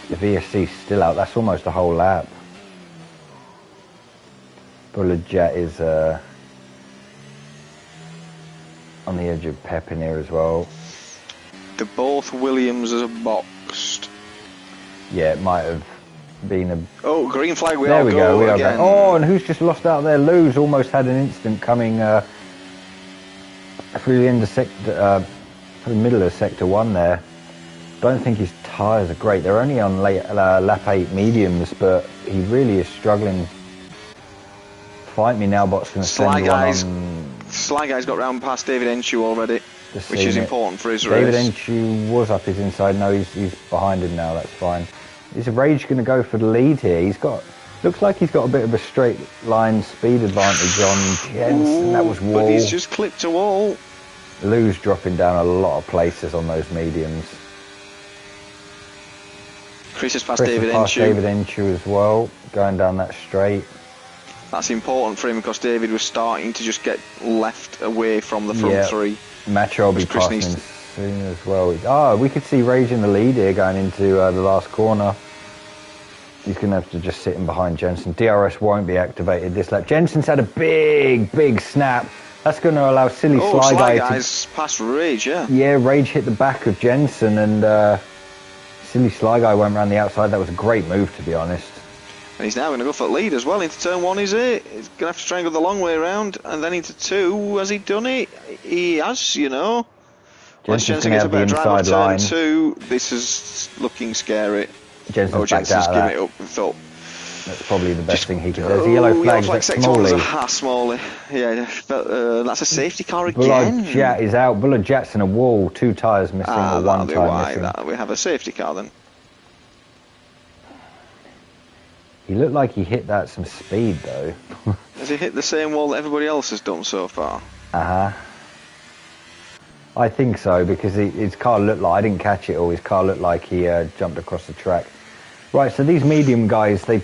The VSC's still out. That's almost a whole lap. Bullet Jet is on the edge of Pepin here as well. They're both Williams are boxed. Yeah, it might have been a... Oh, green flag, there we go. We are again. going. Oh, and who's just lost out there? Lou's almost had an instant coming through the end of through the middle of sector 1 there. Don't think his tyres are great. They're only on lap 8 mediums, but he really is struggling. Fight Me Now Bot's going to send one on... Sly Guy's got round past David Enchu already, which is important for his David race. Enchu was up his inside. No, he's behind him now. That's fine. Is Rage going to go for the lead here? Looks like he's got a bit of a straight line speed advantage on Jensen. That was Wall. But he's just clipped a wall. Lou's dropping down a lot of places on those mediums. Chris has passed David Enchu as well, going down that straight. That's important for him because David was starting to just get left away from the front 3. Macho will be passing soon as well. We could see Rage in the lead here going into the last corner. He's going to have to just sit in behind Jensen. DRS won't be activated this lap. Jensen's had a big snap. That's going to allow Silly Sly Guy's past Rage, yeah. Yeah, Rage hit the back of Jensen and Silly Sly Guy went around the outside. That was a great move, to be honest. And he's now going to go for the lead as well into turn 1, is it? He's going to have to try and go the long way around and then into 2. Has he done it? He has, you know. Once Jensen gets a better drive of turn 2, this is looking scary. Jensen's Jensen's giving it up. I thought. That's probably the best thing he can do. There's a yellow flag at Smalley. Smalley. Yeah, but that's a safety car Bullard again. Jet is out. Bullard Jet's in a wall. 2 tyres missing or 1 tyre missing. We have a safety car then. He looked like he hit that some speed though. Has he hit the same wall that everybody else has done so far? I think so, because his car looked like, I didn't catch it all, his car looked like he jumped across the track. Right, so these medium guys, they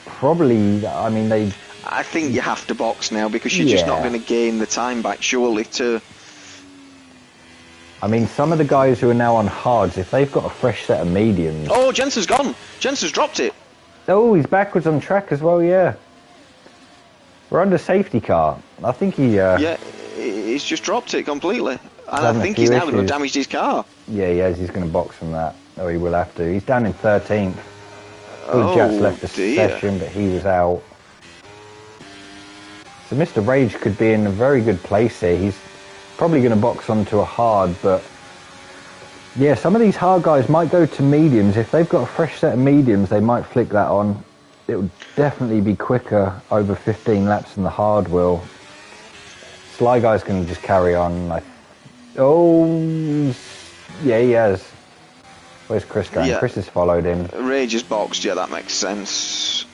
probably, I think you have to box now, because you're just not going to gain the time back, surely, to... some of the guys who are now on hards, if they've got a fresh set of mediums... Oh, Jensen's gone! Jensen's dropped it! Oh, he's backwards on track as well, yeah. We're under safety car. I think he... Yeah, he's just dropped it completely. And I think he's now going to damage his car. Yeah, he is. He's going to box from that. Oh, he will have to. He's down in 13th. Jets left the session, but he was out. So Mr. Rage could be in a very good place here. He's probably going to box onto a hard, but... Yeah, some of these hard guys might go to mediums. If they've got a fresh set of mediums, they might flick that on. It would definitely be quicker over 15 laps than the hard will. Sly Guy's going to just carry on. Oh, yeah, he has. Where's Chris going? Yeah. Chris has followed him. Rage is boxed, yeah, that makes sense.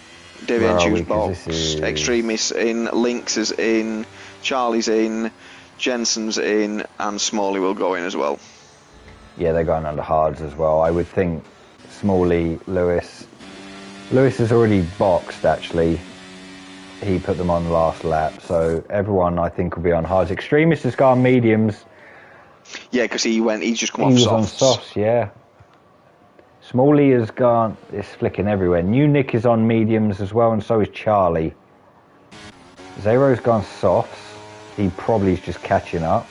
David Enchu's boxed. Extremis in, Lynx is in, Charlie's in, Jensen's in, and Smalley will go in as well. Yeah, they're going under hards as well. I would think Smalley, Lewis. Lewis is already boxed, actually. He put them on the last lap, so everyone, I think, will be on hards. Extremis has gone mediums. Yeah, because he's just come off softs. He was on softs, yeah. Smalley has gone, it's flicking everywhere. New Nick is on mediums as well, and so is Charlie. Zero's gone softs. He probably is just catching up.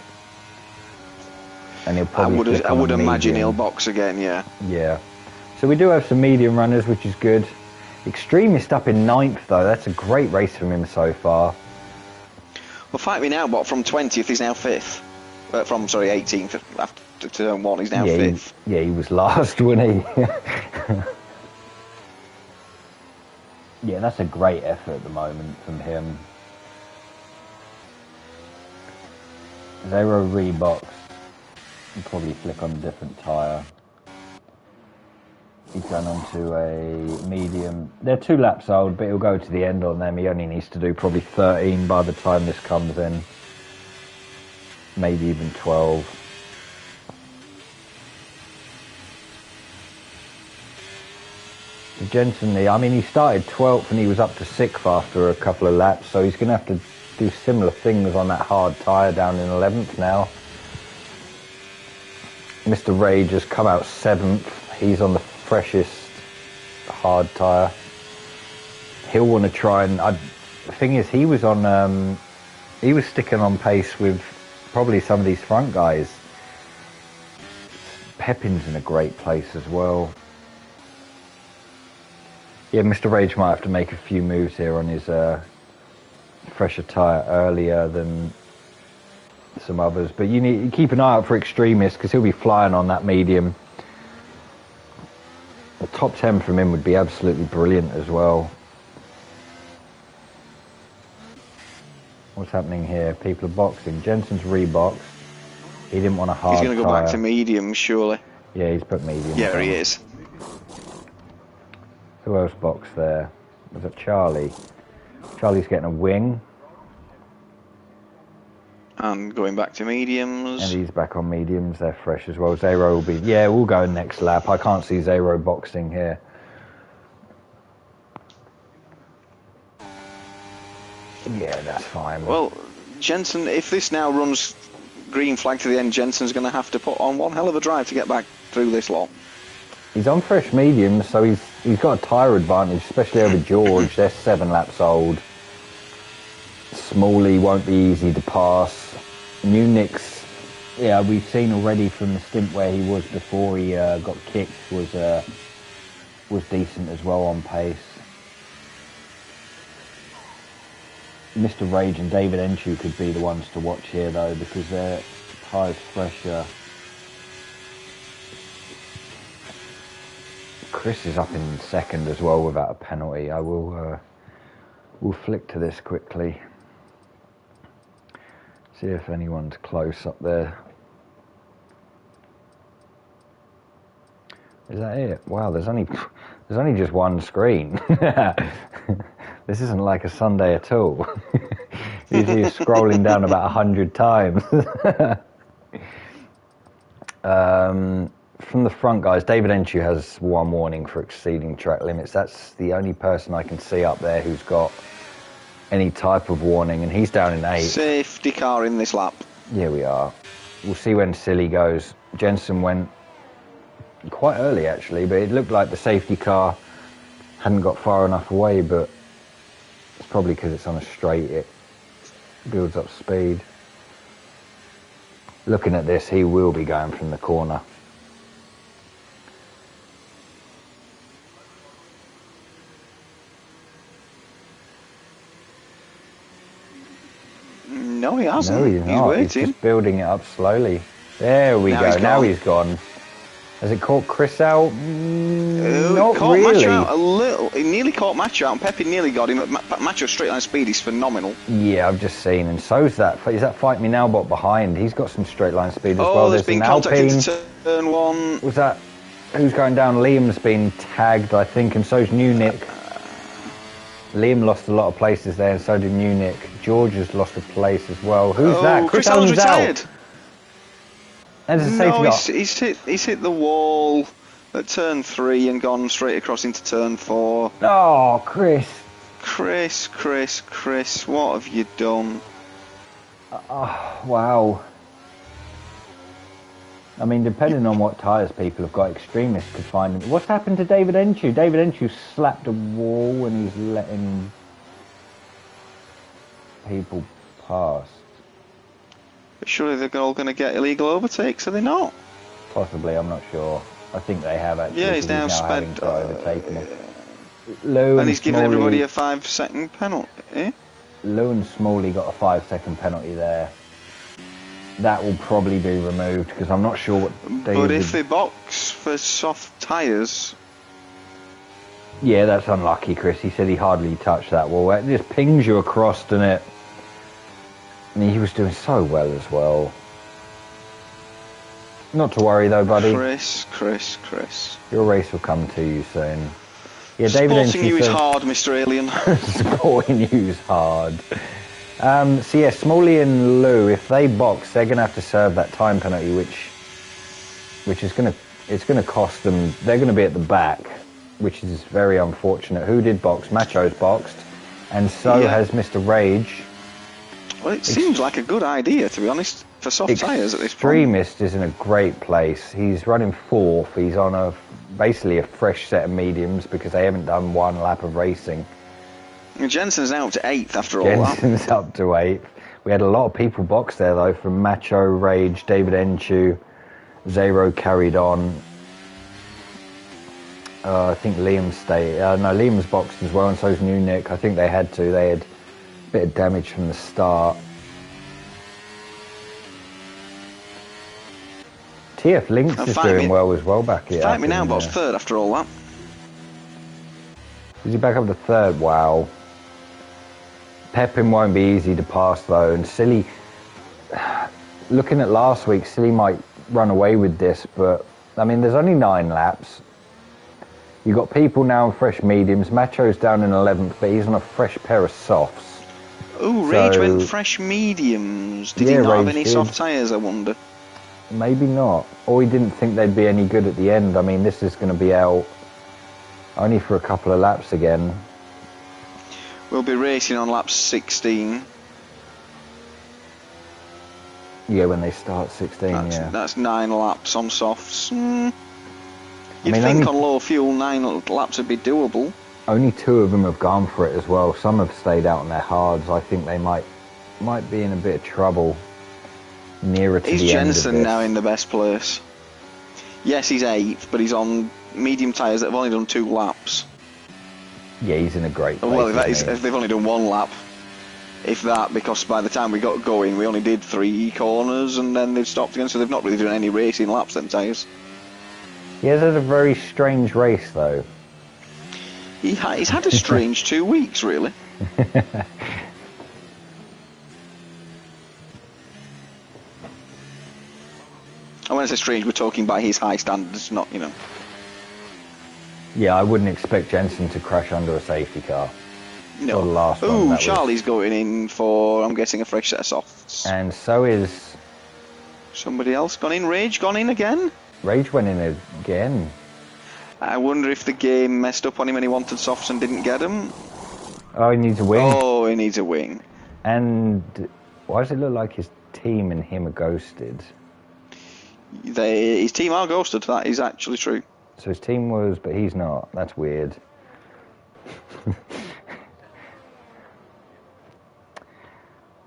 And he'll probably I would imagine he'll box again, yeah. Yeah. So we do have some medium runners, which is good. Extremist up in 9th, though. That's a great race from him so far. Well, Fight Me Now, from 20th, he's now 5th. 18th. After turn 1, he's now 5th. He was last, wasn't he? Yeah, that's a great effort at the moment from him. Zero rebox. He'll probably flick on a different tyre. He's gone on to a medium. They're 2 laps old, but he'll go to the end on them. He only needs to do probably 13 by the time this comes in. Maybe even 12. Jensen, he started 12th and he was up to 6th after a couple of laps, so he's going to have to do similar things on that hard tyre down in 11th now. Mr. Rage has come out 7th. He's on the freshest hard tyre. He'll want to try and... the thing is, he was on... he was sticking on pace with probably some of these front guys. Pepin's in a great place as well. Yeah, Mr. Rage might have to make a few moves here on his fresher tyre earlier than some others, but you need to keep an eye out for Extremist because he'll be flying on that medium. The top 10 from him would be absolutely brilliant as well. What's happening here? People are boxing. Jensen's reboxed. He didn't want a hard He's going to go back to medium, surely. Yeah, he's put medium. Yeah, he is. Who else boxed there? Was it Charlie? Charlie's getting a wing. And going back to mediums. And he's back on mediums. They're fresh as well. Zero will be... Yeah, we'll go next lap. I can't see Zero boxing here. Yeah, that's fine. Well, Jensen, if this now runs green flag to the end, Jensen's going to have to put on one hell of a drive to get back through this lot. He's on fresh mediums, so he's got a tyre advantage, especially over George. They're 7 laps old. Smalley won't be easy to pass. Munich, yeah, we've seen already from the stint where he was before he got kicked, was decent as well on pace. Mr. Rage and David Enchu could be the ones to watch here, though, because their tyres fresher. Chris is up in second as well without a penalty. I will we'll flick to this quickly. See if anyone's close up there. Is that it? Wow, there's only just one screen. This isn't like a Sunday at all. Usually you're scrolling down about 100 times. From the front, guys, David Enchu has one warning for exceeding track limits. That's the only person I can see up there who's got any type of warning, and he's down in 8th. Safety car in this lap. Yeah, we are. We'll see when Silly goes. Jensen went quite early, actually, but it looked like the safety car hadn't got far enough away, but it's probably because it's on a straight. It builds up speed. Looking at this, he will be going from the corner. No, he hasn't. No, he's not. Waiting. He's just building it up slowly. There we go. Now he's gone. Has it caught Chris out? Not caught really. Macho out a little. He nearly caught Macho out, and Pepe nearly got him. Macho's straight line speed is phenomenal. Yeah, I've just seen, and so's that. Is that Fight Me Now bot behind? He's got some straight line speed as well. There's been contact into turn 1. Was that? Who's going down? Liam's been tagged, I think, and so's New Nick. Liam lost a lot of places there, and so did New Nick. George has lost a place as well. Who's that? Chris Allen's retired. Out. No, he's hit the wall at turn 3 and gone straight across into turn 4. Oh, Chris, what have you done? Oh, wow. I mean, depending on what tyres people have got, extremists could find him. What's happened to David Enchu? David Enchu slapped a wall and he's letting people pass. But surely they're all going to get illegal overtakes, are they not? Possibly, I'm not sure. I think they have actually. Yeah, he's now sped. Overtaken him. And he's given everybody a 5-second penalty. Eh? Lou and Smalley got a 5-second penalty there. That will probably be removed because I'm not sure what David... But if they box for soft tyres... Yeah, that's unlucky, Chris. He said he hardly touched that wall. It just pings you across, doesn't it? I mean, he was doing so well as well. Not to worry though, buddy. Chris. Your race will come to you soon. Yeah, David Sporting you is hard, Mr. Alien. Sporting you is hard. So yeah, Smalley and Lou, if they box, they're going to have to serve that time penalty, which is going to cost them. They're going to be at the back, which is very unfortunate. Who did box? Macho's boxed, and so has Mr. Rage. Well, it seems like a good idea, to be honest, for soft tyres at this point. Extremist is in a great place. He's running 4th. He's on basically a fresh set of mediums because they haven't done one lap of racing. Jensen's now up to 8th after all that. Jensen's up to 8th. We had a lot of people boxed there, though, from Macho, Rage, David Enchu, Zero carried on. I think Liam stayed. No, Liam's boxed as well, and so's New Nick. I think they had to. They had a bit of damage from the start. TF Lynx is doing well as well back here. Fight Me Now bot's 3rd after all that. Is he back up to 3rd? Wow. Pepin won't be easy to pass though, and Silly, looking at last week, Silly might run away with this, but I mean there's only 9 laps. You've got people now in fresh mediums. Macho's down in 11th, but he's on a fresh pair of softs. Oh, Rage went fresh mediums. Did he not have any soft tyres, I wonder? Maybe not. Or he didn't think they'd be any good at the end. I mean, this is going to be out only for a couple of laps again. We'll be racing on lap 16. Yeah, when they start 16, That's 9 laps on softs. You'd think on low fuel 9 laps would be doable. Only 2 of them have gone for it as well. Some have stayed out on their hards. I think they might be in a bit of trouble nearer to the end of this. Is Jensen now in the best place? Yes, he's 8th, but he's on medium tyres that have only done 2 laps. Yeah, he's in a great place. Well, if they've only done 1 lap. If that, because by the time we got going, we only did 3 corners and then they've stopped again, so they've not really done any racing laps, them tyres. He has had a very strange race, though. He's had a strange 2 weeks, really. And when I say strange, we're talking by his high standards, not, you know. Yeah, I wouldn't expect Jensen to crash under a safety car. No. Or the last one, Ooh, that Charlie's going in for, I'm guessing, a fresh set of softs. And so is... Somebody else gone in? Rage gone in again? Rage went in again. I wonder if the game messed up on him and he wanted softs and didn't get them. Oh, he needs a wing. Oh, he needs a wing. And why does it look like his team and him are ghosted? His team are ghosted, that is actually true. So his team was, but he's not. That's weird.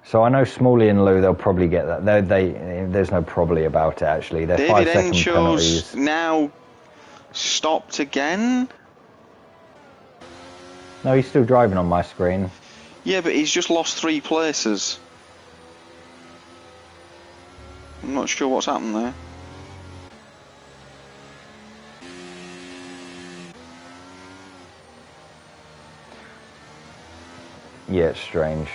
So I know Smalley and Lou, they'll probably get that. There's no probably about it, actually. They're David 5-second Encho's penalties. now stopped again. No, he's still driving on my screen. Yeah, but he's just lost 3 places. I'm not sure what's happened there. Yeah, it's strange.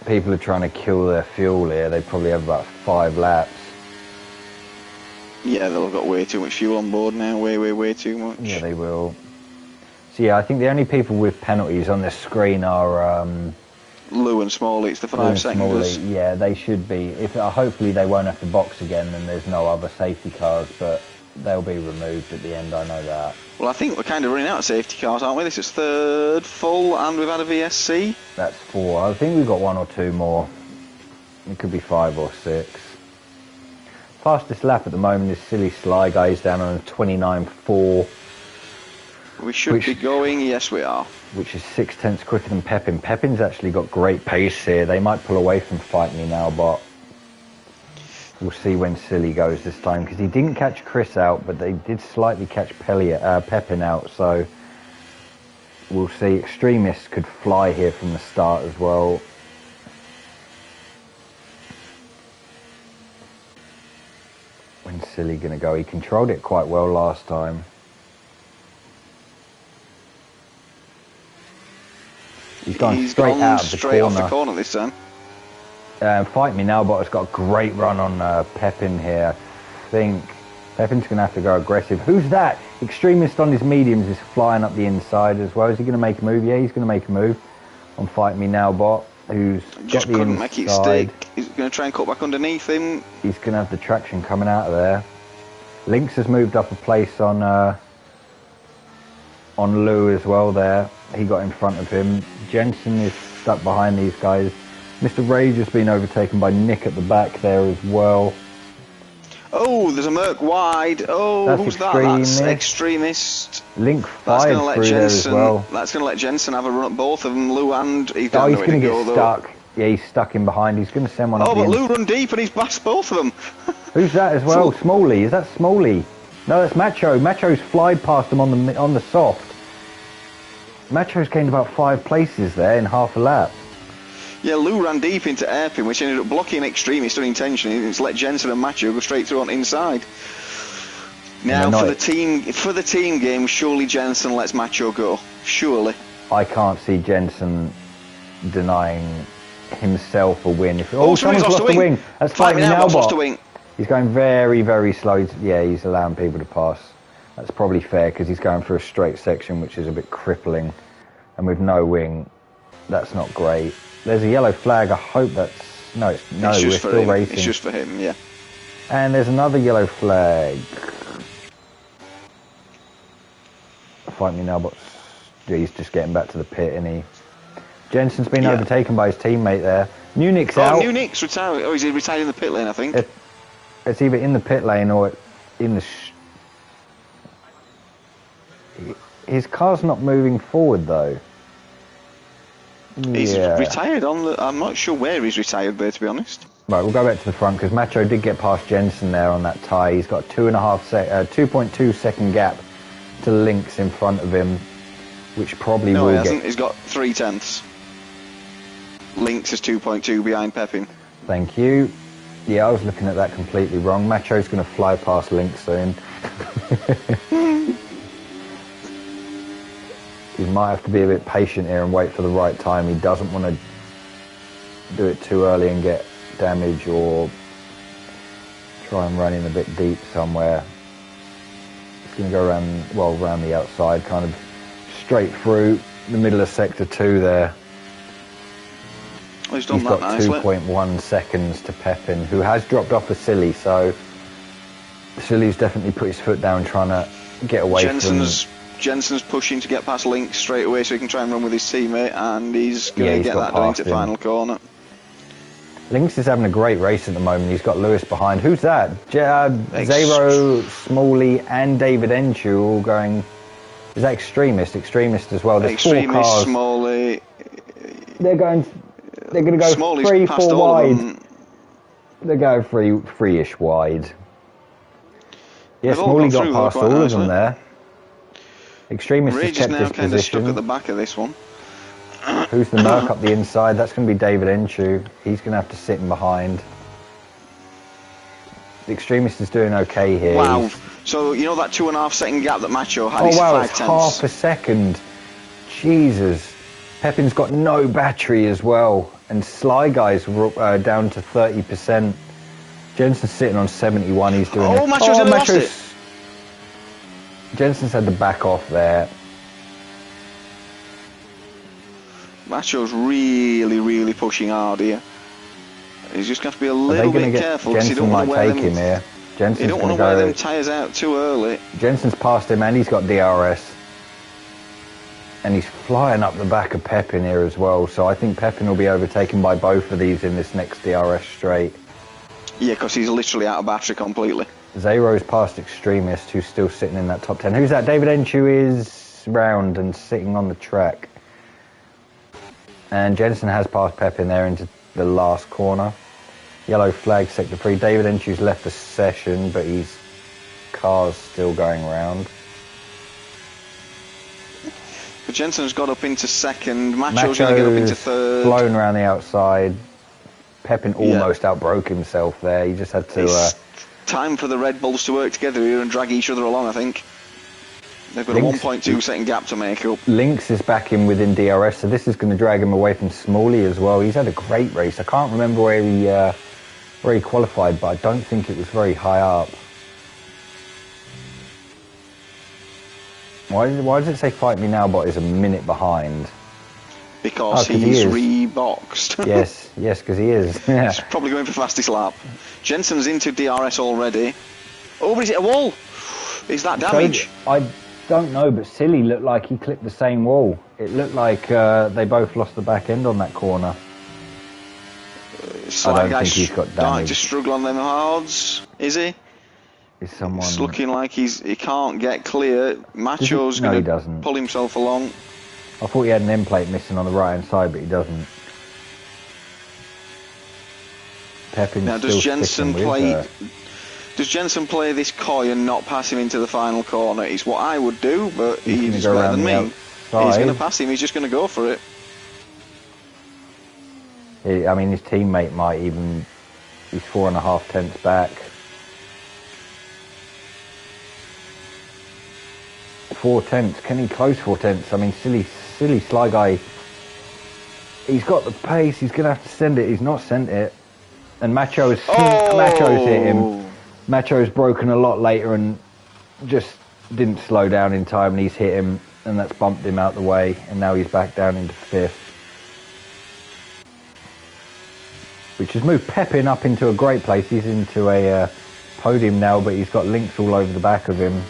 People are trying to kill their fuel here. They probably have about 5 laps. Yeah, they've got way too much fuel on board now. Way too much. Yeah, they will. So yeah, I think the only people with penalties on this screen are Lou and Smalley. It's the 5 seconds. Yeah, they should be. Hopefully they won't have to box again, and there's no other safety cars, but they'll be removed at the end. I know that. Well, I think we're kind of running out of safety cars, aren't we? This is 3rd full, and we've had a VSC. That's 4. I think we've got 1 or 2 more. It could be 5 or 6. Fastest lap at the moment is Silly Sly Guy. He's down on a 29.4. We should be going. Yes, we are. Which is 0.6 quicker than Pepin. Pepin's actually got great pace here. They might pull away from Fight Me Now, but we'll see when Silly goes this time, because he didn't catch Chris out, but they did slightly catch Pepin out, so we'll see. Extremists could fly here from the start as well. When's Silly going to go? He controlled it quite well last time. He's gone straight out of the corner. Off the corner this time. Fight Me Now, but it's got a great run on Pepin here. I think Pepin's going to have to go aggressive. Who's that? Extremist on his mediums is flying up the inside as well. Is he going to make a move? Yeah, he's going to make a move on Fight Me Now bot, who's just got the couldn't inside. make it stick. He's going to try and cut back underneath him. He's going to have the traction coming out of there. Lynx has moved up a place on Lou as well there. He got in front of him. Jensen is stuck behind these guys. Mr. Rage has been overtaken by Nick at the back there as well. Oh, there's a Merc wide. Oh, That's who's Extremist. that? That's Extremist. Link fired through there as well. That's going to let Jensen have a run at both of them. Lou and he's Oh, he's going to go, get stuck. Yeah, he's stuck in behind. He's going to send one up. Oh, but Lou run deep and he's passed both of them. Who's that as well? Smalley. Is that Smalley? No, that's Macho. Macho's flied past him on the soft. Macho's gained about 5 places there in half a lap. Yeah, Lou ran deep into Airpin, which ended up blocking Extremist unintentionally. It's let Jensen and Macho go straight through on inside. Now, for the team game, surely Jensen lets Macho go. Surely. I can't see Jensen denying himself a win. Someone's lost a wing. That's Fight Me Now lost a wing. He's going very, very slow. Yeah, he's allowing people to pass. That's probably fair because he's going through a straight section, which is a bit crippling. And with no wing, that's not great. There's a yellow flag. I hope that's... No, we're still racing. It's just for him, yeah. And there's another yellow flag. Fight Me Now, but he's just getting back to the pit, isn't he? Jensen's been overtaken by his teammate there. Newnick's out. Oh, Newnick's retired. Oh, he's retired in the pit lane, I think. It's either in the pit lane or in the... His car's not moving forward, though. He's retired on the... I'm not sure where he's retired there, to be honest. Right, we'll go back to the front, because Macho did get past Jensen there on that tie. He's got 2.2 second gap to Lynx in front of him, which probably will he hasn't. He's got 0.3. Lynx is 2.2 behind Pepin. Thank you. Yeah, I was looking at that completely wrong. Macho's going to fly past Lynx soon. He might have to be a bit patient here and wait for the right time. He doesn't want to do it too early and get damage, or try and run in a bit deep somewhere. It's going to go around the outside, kind of straight through the middle of sector 2 there. Well, he's done got that nicely. 2.1 seconds to Pepin, who has dropped off a Silly, so Silly's definitely put his foot down trying to get away from... Jensen's pushing to get past Lynx straight away so he can try and run with his teammate, and he's going to get that done into final corner. Lynx is having a great race at the moment. He's got Lewis behind. Who's that? Zero, Smalley and David Enchu all going... Is that Extremist? Extremist as well. There's Extremist, 4 cars. Smalley... They're going to go Smalley's 3-4 wide. They're going three-ish wide. Yeah, Smalley got past all of them there. Extremist has kept his position. Stuck at the back of this one. Who's the Merc up the inside? That's going to be David Enchu. He's going to have to sit in behind. The Extremist is doing okay here. Wow. So, you know that 2.5 second gap that Macho had? Oh, wow, it's half a second. Jesus. Pepin's got no battery as well. And Sly Guy's down to 30%. Jensen's sitting on 71. He's doing it. Macho's lost it. Jensen's had to back off there. Macho's really, really pushing hard here. He's just got to be a little bit careful because Jensen might take him here. You don't want to wear them tyres out too early. Jensen's passed him and he's got DRS. And he's flying up the back of Pepin here as well. So I think Pepin will be overtaken by both of these in this next DRS straight. Yeah, because he's literally out of battery completely. Zero's past Extremist, who's still sitting in that top 10. Who's that? David Enchu is round and sitting on the track. And Jensen has passed Pepin there into the last corner. Yellow flag, sector 3. David Enchu's left the session, but his car's still going round. But Jensen's got up into second. Macho's going to get up into third. Blown around the outside. Pepin almost outbroke himself there. He just had to... It's time for the Red Bulls to work together here and drag each other along, I think. They've got a 1.2 second gap to make up. Lynx is back in within DRS, so this is going to drag him away from Smalley as well. He's had a great race. I can't remember where he qualified, but I don't think it was very high up. Why does it say Fight Me Now bot is a minute behind? Because he's reboxed. yes, because he is. Yeah. He's probably going for fastest lap. Jensen's into DRS already. Oh, but is it a wall? Is that damage? So, I don't know, but Silly looked like he clipped the same wall. It looked like they both lost the back end on that corner. I don't think he's got damage. Starting to struggle on them hards, is he? Is someone... It's looking like he can't get clear. Macho's going to pull himself along. I thought he had an end plate missing on the right hand side, but he doesn't. Pepin's now, does Jensen play this coy and not pass him into the final corner? It's what I would do, but he's better than me. He's going to pass him. He's just going to go for it. I mean, his teammate might even... He's 4.5 tenths back. 4 tenths. Can he close 4 tenths? I mean, silly Sly Guy. He's got the pace. He's going to have to send it. He's not sent it. And Macho's hit him. Macho's broken a lot later and just didn't slow down in time, and he's hit him, and that's bumped him out the way, and now he's back down into 5th. Which has moved Pepin up into a great place. He's into a podium now, but he's got Lynx all over the back of him.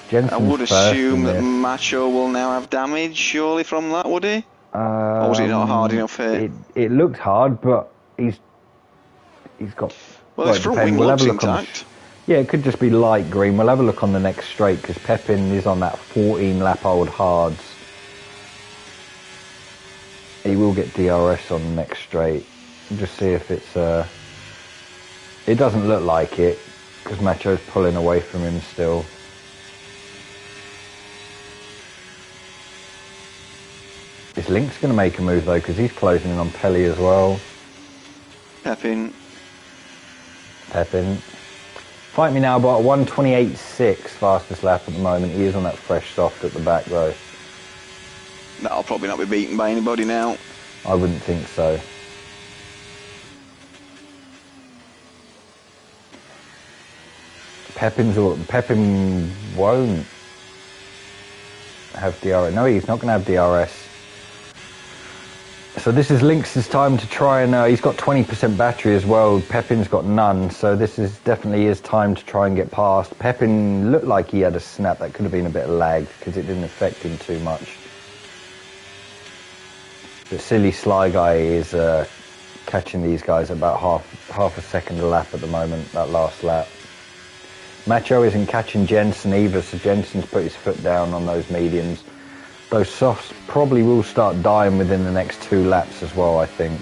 Jensen's I would assume that Macho will now have damage, surely, from that, would he? Or was it not hard enough here? It looked hard, but he's got... Well, his front wing looks intact. Yeah, it could just be light green. We'll have a look on the next straight, because Pepin is on that 14-lap-old hards. He will get DRS on the next straight. Just see if it's... It doesn't look like it, because Macho's pulling away from him still. It's Is Link's going to make a move though, because he's closing in on Pelly as well. Pepin. Fight Me Now, but 1:28.6 fastest lap at the moment. He is on that fresh soft at the back though. That'll probably not be beaten by anybody now. I wouldn't think so. Pepin won't have DRS. No, he's not going to have DRS. So this is Lynx's time to try and... he's got 20% battery as well. Pepin's got none. So this is definitely his time to try and get past. Pepin looked like he had a snap. That could have been a bit lagged because it didn't affect him too much. The silly Sly Guy is catching these guys about half a second a lap at the moment, that last lap. Macho isn't catching Jensen either, so Jensen's put his foot down on those mediums. Those softs probably will start dying within the next 2 laps as well, I think.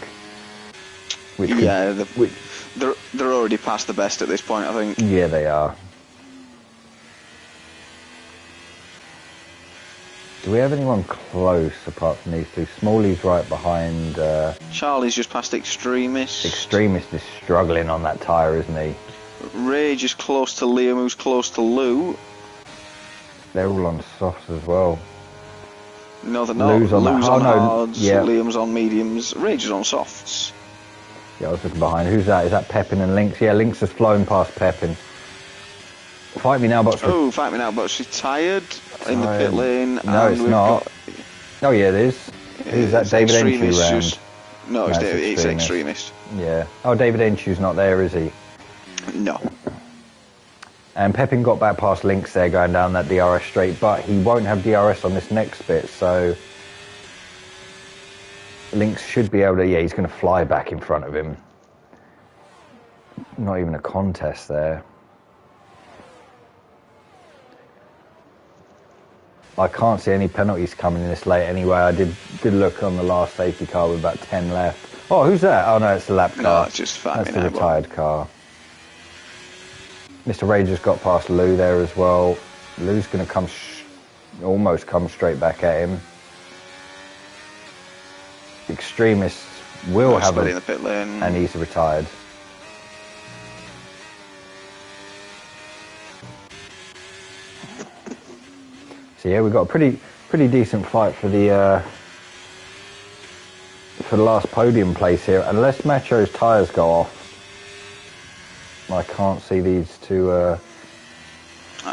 They're already past the best at this point, I think. Yeah, they are. Do we have anyone close apart from these two? Smalley's right behind... Charlie's just past Extremist. Extremist is struggling on that tyre, isn't he? Rage is close to Liam, who's close to Lou. They're all on softs as well. No, they're not. Lou's on hards, Liam's on mediums, Rage is on softs. Yeah, I was looking behind. Who's that? Is that Pepin and Lynx? Yeah, Lynx has flown past Pepin. Fight Me Now, Bots. Oh, Fight Me Now, Bots retired in the pit lane. No, it's not. Oh, yeah, it is. Who's that? David Enchu round? No, it's Extremist. Yeah. Oh, David Enchu's not there, is he? No. And Pepin got back past Lynx there going down that DRS straight, but he won't have DRS on this next bit, so Lynx should be able to... Yeah, he's going to fly back in front of him. Not even a contest there. I can't see any penalties coming in this late anyway. I did look on the last safety car with about 10 left. Oh, who's that? Oh, no, it's the lap car. No, it's just Fight Me Now. That's the retired car. Mr. Ray just got past Lou there as well. Lou's going to come, almost come straight back at him. Extremists will have in the pit lane. And he's retired. So yeah, we've got a pretty decent fight for the last podium place here. Unless Macho's tyres go off, I can't see these two. I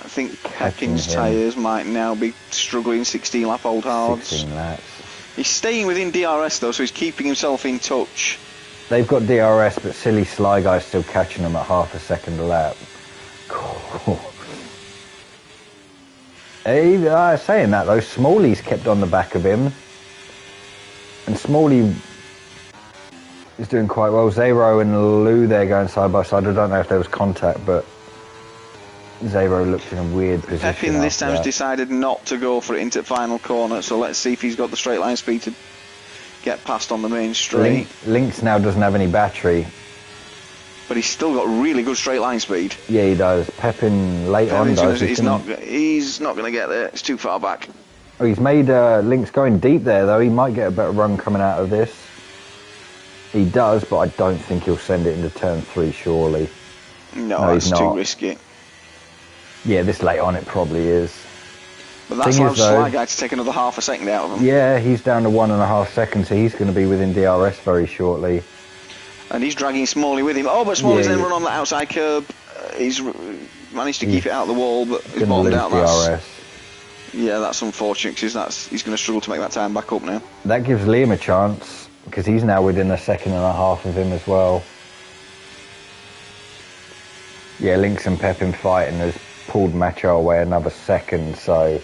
think Pepin's tyres might now be struggling 16 lap old hards. 16 laps. He's staying within DRS though, so he's keeping himself in touch. They've got DRS, but silly Sly Guy's still catching them at half a second a lap. Cool. Hey, saying that though, Smalley's kept on the back of him, and Smalley is doing quite well. Zero and Lou there going side by side. I don't know if there was contact, but Zero looked in a weird position. Pepin this time has decided not to go for it into the final corner, so let's see if he's got the straight line speed to get past on the main straight. Lynx now doesn't have any battery. But he's still got really good straight line speed. Yeah, he does. Pepin late on does. He's not going to get there. It's too far back. Oh, he's made Lynx going deep there, though. He might get a better run coming out of this. He does, but I don't think he'll send it into turn 3, surely. No, it's too risky. Yeah, this late on it probably is. But that's allowed Sly Guy to take another half a second out of him. Yeah, he's down to 1.5 seconds, so he's going to be within DRS very shortly. And he's dragging Smalley with him. Oh, but Smalley's then run on that outside curb. He's managed to keep it out of the wall, but he's bottomed out. Yeah, that's unfortunate, because he's going to struggle to make that time back up now. That gives Liam a chance, because he's now within 1.5 seconds of him as well. Yeah, Lynx and Pepin fighting has pulled Macho away another second, so...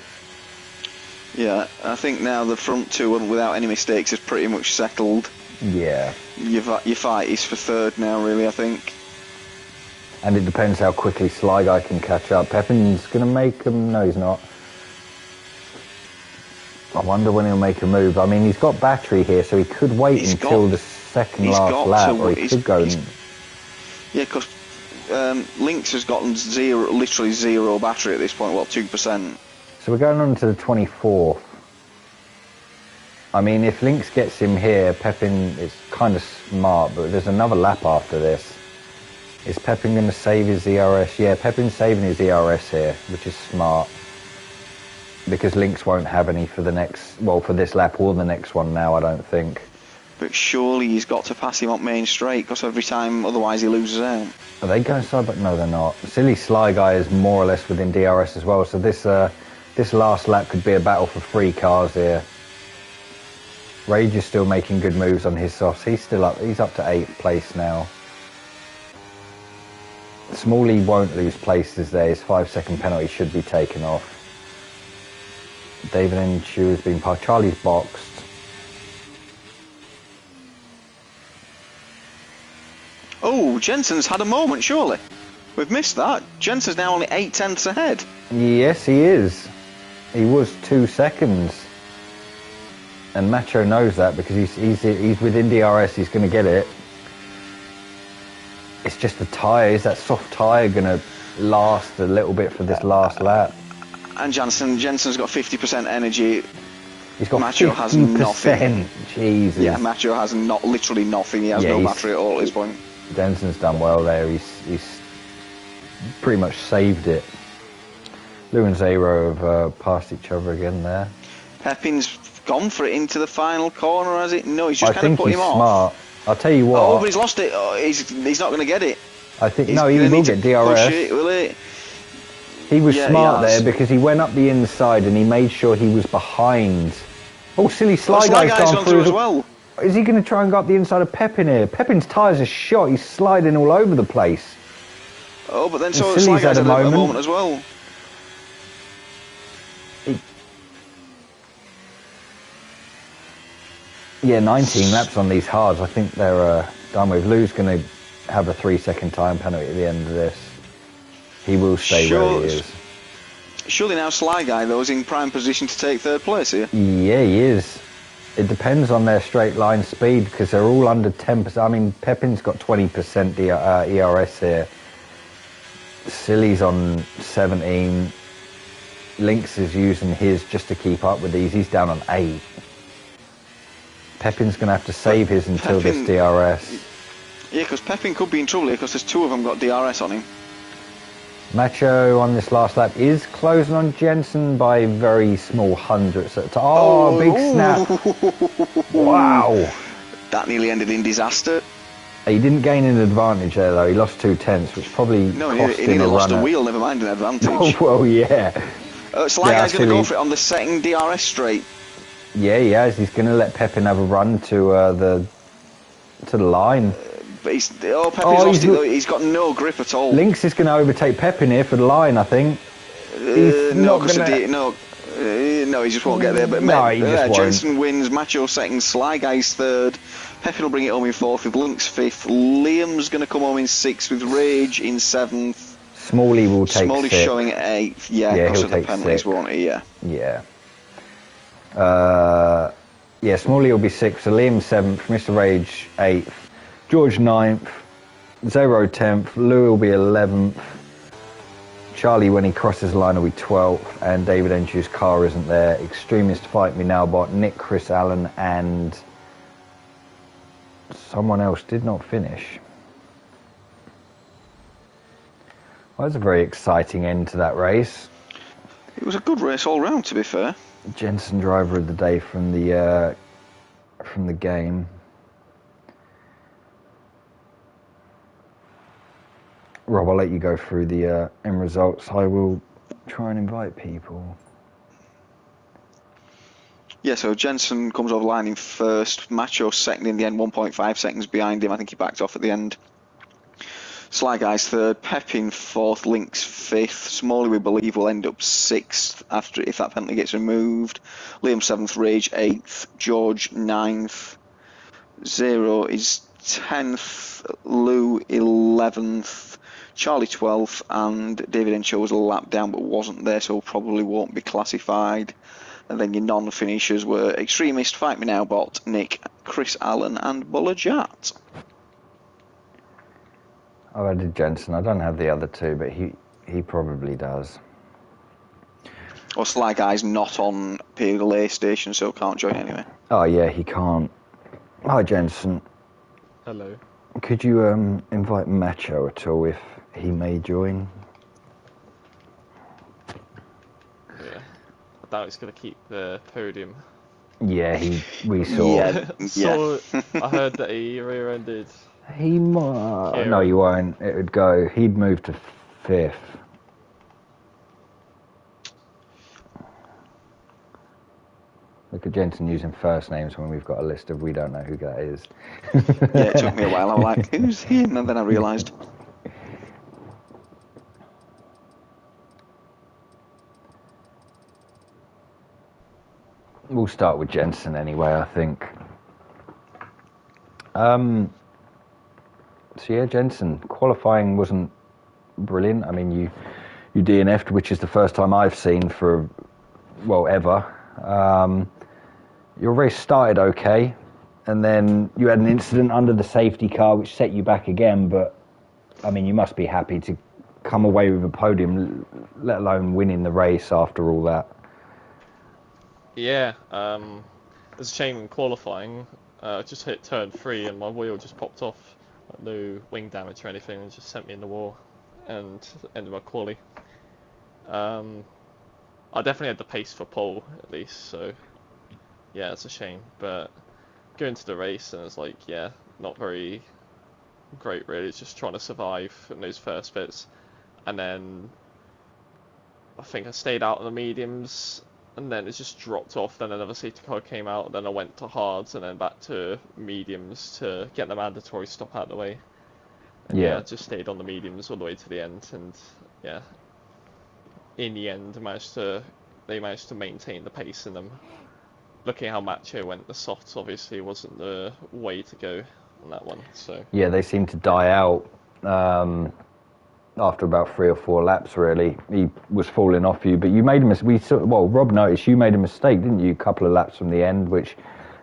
Yeah, I think now the front two, without any mistakes, is pretty much settled. Yeah. Your fight is for third now, really, I think. And it depends how quickly Sly Guy can catch up. Pepin's going to make him... No, he's not. I wonder when he'll make a move. I mean, he's got battery here, so he could wait until the second last lap, or he could go... Yeah, because Lynx has gotten literally zero battery at this point, 2%. So we're going on to the 24th. I mean, if Lynx gets him here, Pepin is kind of smart, but there's another lap after this. Is Pepin going to save his ERS? Yeah, Pepin's saving his ERS here, which is smart. Because Lynx won't have any for the next, well, for this lap or the next one now, I don't think. But surely he's got to pass him up main straight, because every time, otherwise he loses out. Are they going side? But no, they're not. Silly Sly Guy is more or less within DRS as well, so this last lap could be a battle for 3 cars here. Rage is still making good moves on his softs. He's up to 8th place now. Smalley won't lose places there. His 5-second penalty should be taken off. David Enshu has been parked. Charlie's boxed. Oh, Jensen's had a moment, surely. We've missed that. Jensen's now only 8/10 ahead. Yes, he is. He was 2 seconds. And Macho knows that because he's within DRS, he's going to get it. It's just the tyre. Is that soft tyre going to last a little bit for this last lap? And Jensen's got 50% energy. He's got Macho 50%. has nothing. Jesus. Yeah, Macho has literally nothing. He has no battery at all at this point. Jensen's done well there. He's pretty much saved it. Lou and Zero have passed each other again there. Pepin's gone for it into the final corner, has it? No, he's just kind of put him off. Smart. I'll tell you what. Oh, but he's lost it. Oh, he's not going to get it. I think he will get DRS. Push it, will it? He was smart there because he went up the inside and he made sure he was behind. Oh, silly Sly Guy's gone through as well. Is he going to try and go up the inside of Pepin here? Pepin's tyres are shot. He's sliding all over the place. Oh, but then so Sly Guy's had a moment as well. Yeah, 19 laps on these hards. I think they're done with. Lou's going to have a 3-second time penalty at the end of this. He will stay where he is. Surely now Sly Guy, though, is in prime position to take 3rd place here. Yeah, he is. It depends on their straight line speed because they're all under 10%. I mean, Pepin's got 20% ERS here. Silly's on 17. Lynx is using his just to keep up with these. He's down on 8. Pepin's going to have to save his until this DRS. Yeah, because Pepin could be in trouble here because there's 2 of them got DRS on him. Macho on this last lap is closing on Jensen by very small hundredths at a time. Oh, big snap. Wow. That nearly ended in disaster. He didn't gain an advantage there, though. He lost 2/10, which probably cost him he a lost run. a wheel, never mind an advantage. Oh, well, yeah. Sly Guy's going to go for it on the second DRS straight. Yeah, he has. He's going to let Pepin have a run to the line. But Pepin's lost it, though. He's got no grip at all. Lynx is going to overtake Pepin here for the line, I think. No, he just won't get there. But he just won't. Jensen wins, Macho second, Sly Guy's 3rd. Pepin will bring it home in 4th with Lynx 5th. Liam's going to come home in 6th with Rage in 7th. Smalley will take 6th. Smalley's showing 8th. Yeah, because of the penalties, won't he? Yeah. Yeah. Smalley will be 6th. So Liam 7th. Mr. Rage 8th. George 9th. Zero 10th. Lou will be 11th. Charlie, when he crosses the line, will be 12th. And David Enshu's car isn't there. Extremist Fight Me Now bot. Nick, Chris Allen, and someone else did not finish. Well, that's a very exciting end to that race. It was a good race all round, to be fair. Jensen driver of the day from the game. Rob, I'll let you go through the end results. I will try and invite people. Yeah, so Jensen comes over the line in 1st. Macho 2nd in the end, 1.5 seconds behind him. I think he backed off at the end. Sly Guy's 3rd. Pepin 4th. Lynx 5th. Smalley, we believe, will end up 6th after if that penalty gets removed. Liam 7th. Rage 8th. George 9th. Zero is 10th. Lou 11th. Charlie 12th, and David Enshaw was a lap down but wasn't there, so probably won't be classified. And then your non-finishers were Extremist, Fight Me Now bot, Nick, Chris Allen, and Buller Jat. I've added Jensen. I don't have the other 2, but he probably does. Or Sly Guy's not on Peel Station, so can't join anyway. Oh yeah, he can't. Hi Jensen. Hello. Could you invite Macho at all if he may join? Yeah. I doubt he's going to keep the podium. Yeah, we saw. Yeah, So, I heard that he rear-ended. He might. No, Kieran. you won't. It would go. He'd move to 5th. Look at Jensen using first names when we've got a list of we don't know who that is. Yeah, it took me a while. I was like, who's him? And then I realised. We'll start with Jensen anyway, I think. So yeah, Jensen, qualifying wasn't brilliant. I mean, you DNF'd, which is the first time I've seen for, well, ever. Your race started okay, and then you had an incident under the safety car which set you back again, but I mean, you must be happy to come away with a podium, let alone winning the race after all that. Yeah, it's a shame in qualifying. Just hit turn 3 and my wheel just popped off. Like, no wing damage or anything, it just sent me in the wall and ended my quali. I definitely had the pace for pole at least, so yeah, it's a shame. But going to the race and it's like, yeah, not very great really. It's just trying to survive in those first bits, and then I think I stayed out on the mediums, and then it just dropped off. Then another safety car came out, then I went to hards, and then back to mediums to get the mandatory stop out of the way. And yeah, I just stayed on the mediums all the way to the end, and yeah, in the end, they managed to maintain the pace in them. Looking how Macho went, the softs obviously wasn't the way to go on that one. So Yeah, they seemed to die out after about 3 or 4 laps. Really, he was falling off you, but you made a mistake. Rob noticed you made a mistake, didn't you? A couple of laps from the end, which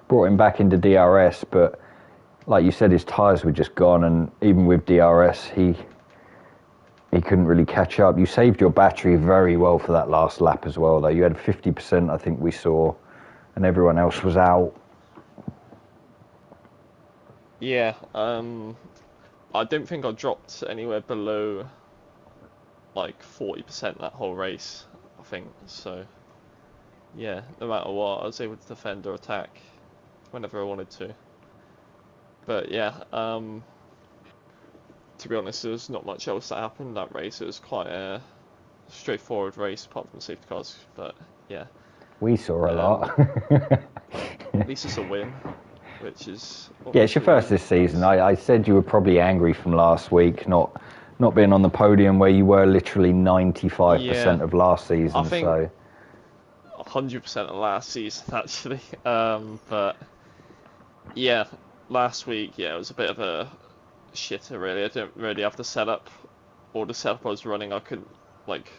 brought him back into DRS. But like you said, his tyres were just gone, and even with DRS, he couldn't really catch up. You saved your battery very well for that last lap as well, though. You had 50%, I think we saw, and everyone else was out. yeah, I don't think I dropped anywhere below like 40% that whole race, I think. So yeah, no matter what, I was able to defend or attack whenever I wanted to. But yeah, to be honest, there was not much else that happened in that race. It was quite a straightforward race apart from the safety cars. But yeah, We saw a lot. at least it's a win, which is Yeah, it's your first this season. I said you were probably angry from last week, not being on the podium where you were literally 95% of last season. I think so 100% of last season actually. But yeah, last week, yeah, it was a bit of a shitter really. I didn't really have the setup, or the setup I was running, I couldn't like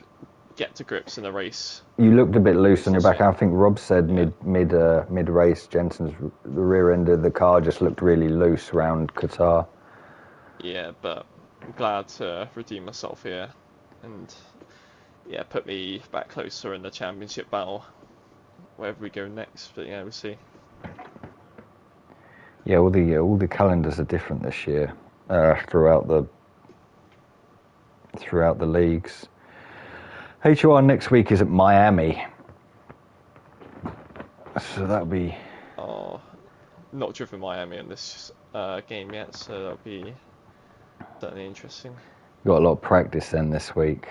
get to grips in the race. you looked a bit loose on your back. I think Rob said mid race, Jensen's the rear end of the car just looked really loose around Qatar. Yeah, but I'm glad to redeem myself here, and yeah, put me back closer in the championship battle, wherever we go next. But yeah, we'll see. Yeah, all the calendars are different this year throughout the leagues. HOR next week is at Miami, so that'll be. Oh, not driven Miami in this game yet, so that'll be certainly interesting. Got a lot of practice then this week.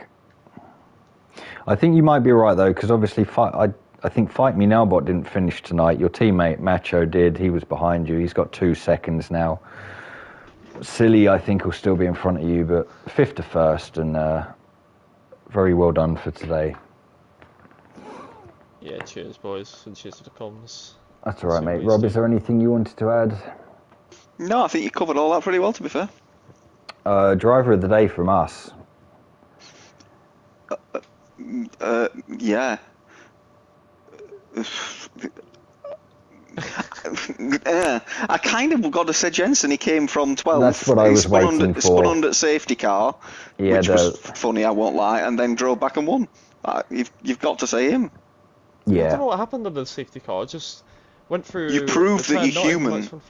I think you might be right though, because obviously I think Fight Me Now bot didn't finish tonight. Your teammate Macho did. He was behind you. He's got 2 seconds now. Silly, I think, will still be in front of you, but 5th to 1st, and very well done for today. Yeah, cheers boys, and cheers to the comms. That's all right, mate. Rob, is there anything you wanted to add? No, I think you covered all that pretty well, to be fair. Driver of the day from us. Yeah. I kind of got to say Jensen. He came from 12th. That's what I was waiting for. Spun under safety car, which was funny, I won't lie, and then drove back and won. You've got to say him. Yeah. I don't know what happened under the safety car. Just Went through. You proved that returned you're not human. much from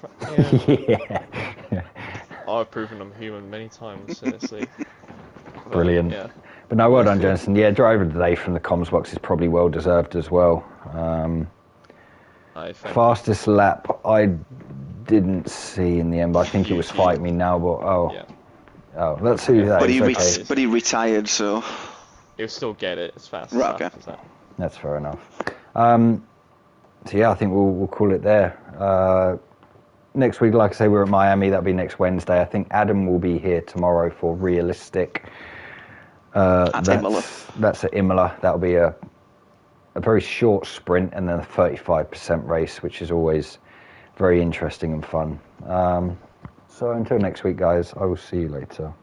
Yeah. I've proven I'm human many times, seriously. But, Brilliant. yeah. But no, well done, Jensen. Yeah, driver of the day from the comms box is probably well deserved as well. Thank you. Fastest lap I didn't see in the end, but I think it was Fight Me Now. But Yeah. That's who that But is. but he retired, so He'll still get it as fast Right, as okay. that. That's fair enough. So yeah, I think we'll call it there. Next week, like I say, we're at Miami. That'll be next Wednesday. I think Adam will be here tomorrow for Realistic. Imola. That's at Imola. That'll be a very short sprint and then a 35% race, which is always very interesting and fun. So until next week, guys, I will see you later.